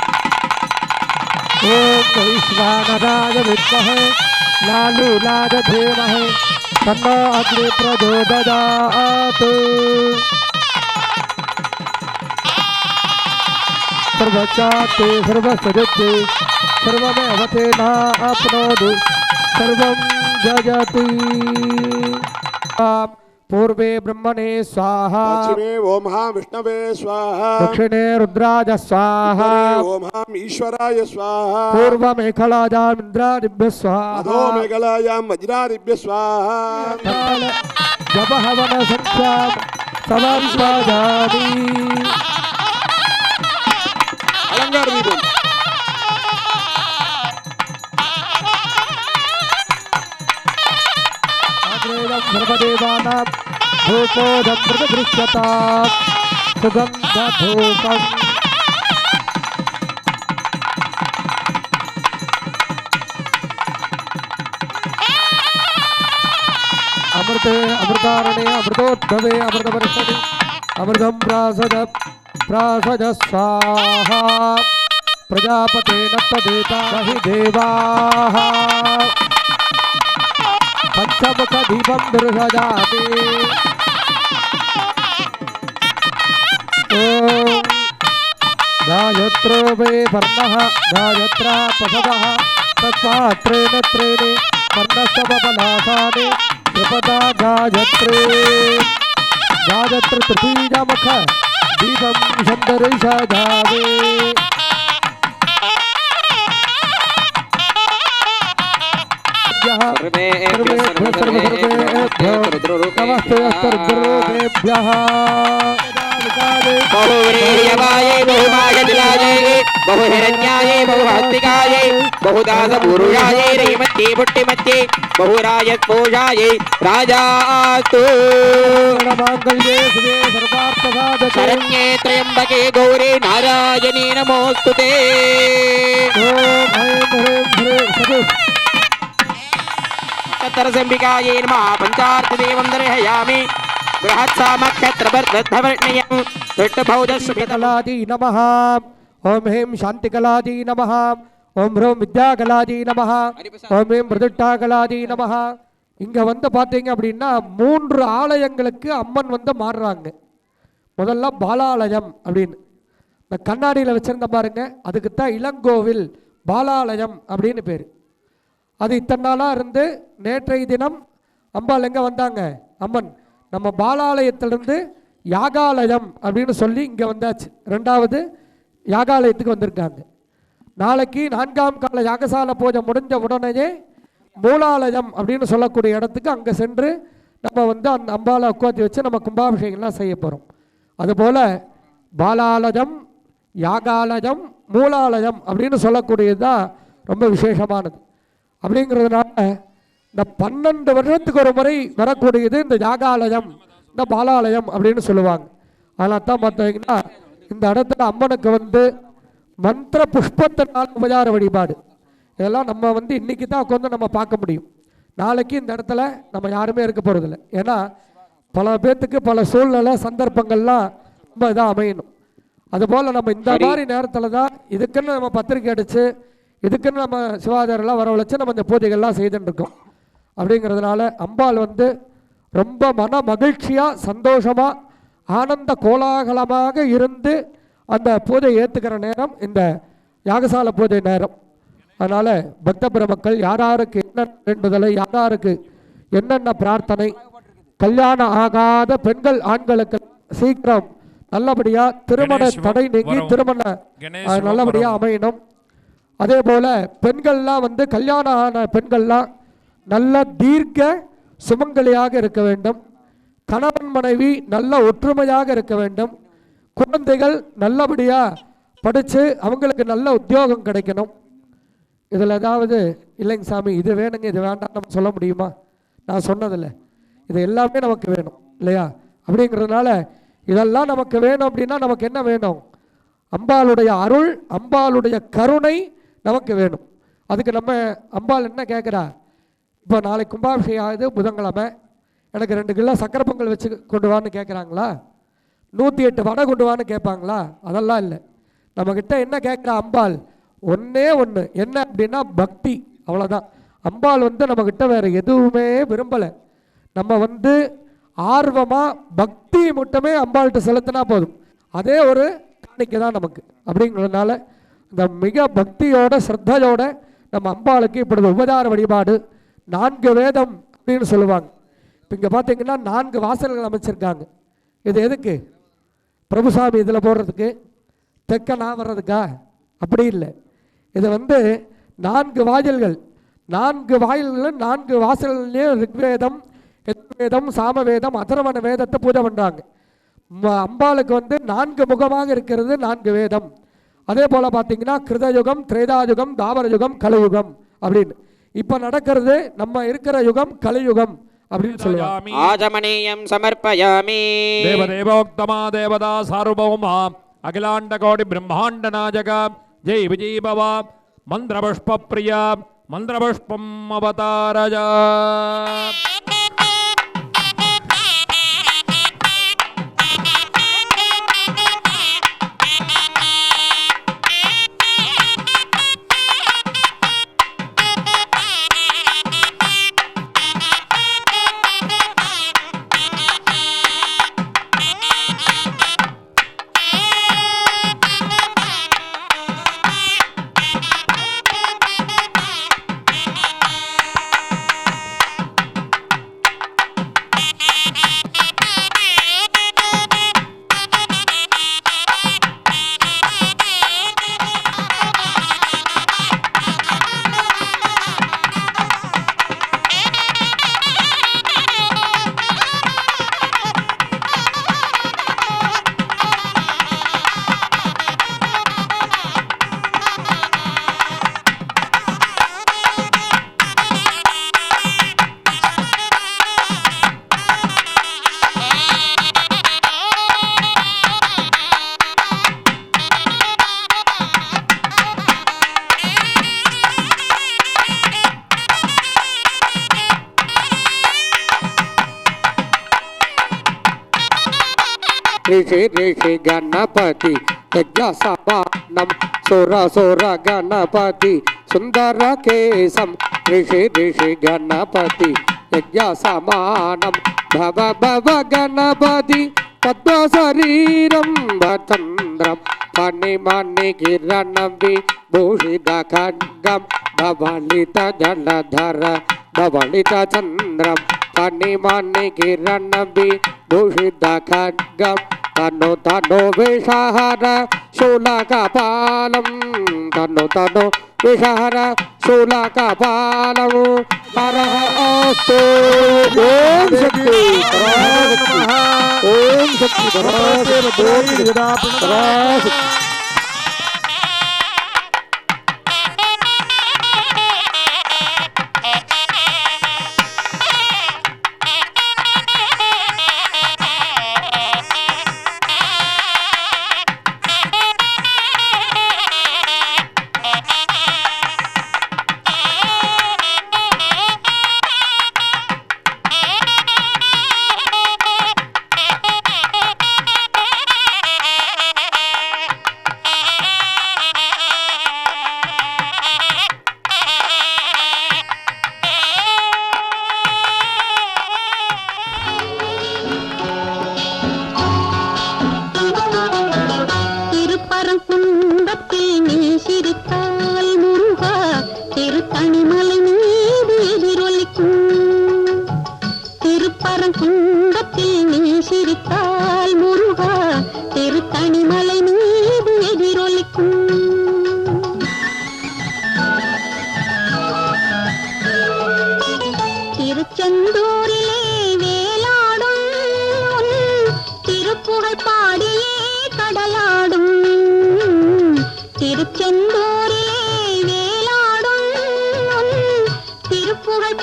Speaker 5: ओम वैश्वानराय विद्महे लालूलाय धीमहि तन्नो अग्नि प्रचोदयात्. सर्वचाते सर्वसजते सर्वमेवते नाप्नोतु सर्वं जगति. पूर्वे ब्रह्मणे स्वाहा
Speaker 3: पश्चिमे ओम हां विष्णवे स्वाहा
Speaker 5: दक्षिणे रुद्राय स्वाहा
Speaker 3: ओम हां ईश्वराय स्वाहा
Speaker 5: पूर्वमेखलायां इन्द्रादिभ्यः स्वाहा
Speaker 3: अधो मेघलायां वज्रादिभ्यः स्वाहा
Speaker 5: जपहवन संख्यां समस्वादामि.
Speaker 3: अलंकार दीपम
Speaker 5: अग्रेदं सर्वदेवानां धूपोदं प्रतिगृह्यतां सुगन्धधूपम्. अमृते अमृतारणे अमृतोद्भवे अमृतवर्षणि अमृतं प्रासद प्रासद स्वाहा. प्रजापतेन त्वदेता हि देवाः पंचमुखदीपं दर्शयामि. ॐ गायत्रो वे वर्णः गायत्रा पशवः तस्मात्रेण त्रीणि वर्णस्य बबलासानि त्रिपदा गायत्री. गायत्री तृतीयमुख दीपं सन्दर्शयामि.
Speaker 1: बहुवीर्यवाये बहुमायदिलाये बहुहिरण्याये बहुहस्तिकाये बहुदासपूरुषाये रैमत्ये पुट्टिमत्ये बहुराजत्पोषाये राजास्तु. शरण्ये त्र्यम्बके गौरी नारायणी नमोस्तुते. तरसंबिकायै नमः. पंचार्थिदेवं दर्शयामि. बृहत्सामक्षत्रवर्णयं विष्णुभौजस्वपितलादि
Speaker 5: नमः. ओम ह्रीं शांतिकलादि नमः. ओम ह्रीं विद्याकलादि नमः. ओम ह्रीं பிரதிஷ்டாகலாதி நமஹ. இங்க வந்து பார்த்தீங்க அப்படின்னா 3 ஆலயங்களுக்கு அம்மன் வந்து மாறுறாங்க. முதல்ல பாலாலயம் அப்படின்னு இந்த கண்ணாடியில் வச்சிருந்த பாருங்க, அதுக்கு தான் இளங்கோவில் பாலாலயம் அப்படின்னு பேர். அது இத்தனை நாளாக இருந்து நேற்றைய தினம் அம்பாள் எங்கே வந்தாங்க, அம்மன் நம்ம பாலாலயத்திலிருந்து யாகாலயம் அப்படின்னு சொல்லி இங்கே வந்தாச்சு. 2வது யாகாலயத்துக்கு வந்திருக்காங்க. நாளைக்கு 4ஆம் கால யாகசால பூஜை முடிஞ்ச உடனேயே மூலாலயம் அப்படின்னு சொல்லக்கூடிய இடத்துக்கு அங்கே சென்று நம்ம வந்து அந்த அம்பாலை உட்காந்து வச்சு நம்ம கும்பாபிஷேகம்லாம் செய்ய போகிறோம். அதுபோல் பாலாலயம் யாகாலயம் மூலாலயம் அப்படின்னு சொல்லக்கூடியது தான் ரொம்ப விசேஷமானது. அப்படிங்கிறதுனால இந்த 12 வருடத்துக்கு ஒரு முறை வரக்கூடியது இந்த யாகாலயம், இந்த பாலாலயம் அப்படின்னு சொல்லுவாங்க. அதனால தான் பார்த்தீங்கன்னா இந்த இடத்துல அம்மனுக்கு வந்து மந்திர புஷ்பத்தினால் உபச்சார வழிபாடு இதெல்லாம் நம்ம வந்து இன்றைக்கி தான் உட்காந்து நம்ம பார்க்க முடியும். நாளைக்கு இந்த இடத்துல நம்ம யாருமே இருக்க போகிறதில்ல. ஏன்னா பல பேர்த்துக்கு பல சூழ்நிலை சந்தர்ப்பங்கள்லாம் ரொம்ப இதாக அமையணும். அதுபோல் நம்ம இந்த மாதிரி நேரத்தில் தான் இதுக்குன்னு நம்ம பத்திரிக்கை அடித்து இதுக்குன்னு நம்ம சிவாச்சாரெல்லாம் வரவழைச்சு நம்ம இந்த பூஜைகள்லாம் செய்துட்டுருக்கோம். அப்படிங்கிறதுனால அம்பாள் வந்து ரொம்ப மன மகிழ்ச்சியாக சந்தோஷமாக ஆனந்த கோலாகலமாக இருந்து அந்த பூஜை ஏற்றுக்கிற நேரம் இந்த யாகசால பூஜை நேரம். அதனால் பக்த பெருமக்கள் யாராருக்கு என்னென்ன வேண்டுதலை, யாராருக்கு என்னென்ன பிரார்த்தனை, கல்யாணம் ஆகாத பெண்கள் ஆண்களுக்கு சீக்கிரம் நல்லபடியாக திருமண தடை நீங்கி திருமண நல்லபடியாக அமையணும். அதே போல் பெண்கள்லாம் வந்து கல்யாணம் ஆன பெண்கள்லாம் நல்ல தீர்க்க சுமங்கலியாக இருக்க வேண்டும். கணவன் மனைவி நல்ல ஒற்றுமையாக இருக்க வேண்டும். குழந்தைகள் நல்லபடியாக படித்து அவங்களுக்கு நல்ல உத்தியோகம் கிடைக்கணும். இதில் ஏதாவது இல்லைங்க சாமி இது வேணுங்க இது வேண்டாம் நம்ம சொல்ல முடியுமா? நான் சொன்னதில்லை, இது எல்லாமே நமக்கு வேணும் இல்லையா? அப்படிங்கிறதுனால இதெல்லாம் நமக்கு வேணும். அப்படின்னா நமக்கு என்ன வேணும்? அம்பாளுடைய அருள், அம்பாளுடைய கருணை நமக்கு வேணும். அதுக்கு நம்ம அம்பாள் என்ன கேட்குறா? இப்போ நாளைக்கு கும்பாபிஷேகம் ஆகுது, புதன்கிழமை, எனக்கு 2 கிலோ சக்கரை பொங்கல் வச்சு கொண்டு வான்னு கேட்குறாங்களா? 108 வடை கொண்டு வான்னு கேட்பாங்களா? அதெல்லாம் இல்லை. நம்மக்கிட்ட என்ன கேட்குறா அம்பாள்? ஒன்றே ஒன்று, என்ன அப்படின்னா பக்தி, அவ்வளோதான். அம்பாள் வந்து நம்மக்கிட்ட வேறு எதுவுமே விரும்பலை. நம்ம வந்து ஆர்வமாக பக்தி மட்டுமே அம்பாள்கிட்ட செலுத்தினா போதும். அதே ஒரு காணிக்கை தான் நமக்கு. அப்படிங்கிறதுனால இந்த மிக பக்தியோட ஸ்ரத்தையோட நம்ம அம்பாளுக்கு இப்படி உபதார வழிபாடு 4 வேதம் அப்படின்னு சொல்லுவாங்க. இப்போ இங்கே பார்த்தீங்கன்னா 4 வாசல்கள் அமைச்சிருக்காங்க. இது எதுக்கு? பிரபுசாமி இதில் போடுறதுக்கு, தெற்க நான் வர்றதுக்கா? அப்படி இல்லை. இது வந்து 4 வாயில்கள். 4 வாயில்கள் 4 வாசல்கள்லேயும் ரிக்வேதம், யஜுர்வேதம், சாமவேதம், அதர்வண வேதத்தை பூஜை பண்ணுறாங்க. அம்பாளுக்கு வந்து 4 முகமாக இருக்கிறது 4 வேதம். அதே போல் பார்த்தீங்கன்னா கிருதயுகம், திரேதாயுகம், தாவர யுகம், கலியுகம் அப்படின்னு. இப்போ நடக்கிறது நம்ம இருக்கிற யுகம் கலியுகம் அப்படின்னு சொல்லுவாங்க.
Speaker 1: ஆஜமனீயம் சமர்ப்பயாமி.
Speaker 4: தேவதேவோக்தமா தேவதா சார்வபௌமா அகிலாண்ட கோடி பிரம்மாண்ட நாயக ஜெய் விஜய் பவா மந்திரபுஷ்ப பிரியா மந்திரபுஷ்பம் அவதாரஜா.
Speaker 11: ऋषि ऋषि गणपति यज्ञ समानम सोर सोर गणपति सुंदर केशम ऋषि ऋषि गणपति यज्ञ समानम भव भव गणपति पद्म शरीरम भद्रम फणिमणि किरणम विभूषित खड्गम धवलित जलधर धवलित चंद्रम फणिमणि किरणम विभूषित खड्गम तनो तनो विषहर शूलकपालं तनो तनो विषहर शूलकपालं हरः अस्तु ओम शक्ति ओम शक्ति
Speaker 6: திருச்செந்தூரிலே வேலாடும் உன் திருப்புகழ் பாடியே கடலாடும். திருச்செந்தூரிலே வேலாடும் உன் திருப்புகழ்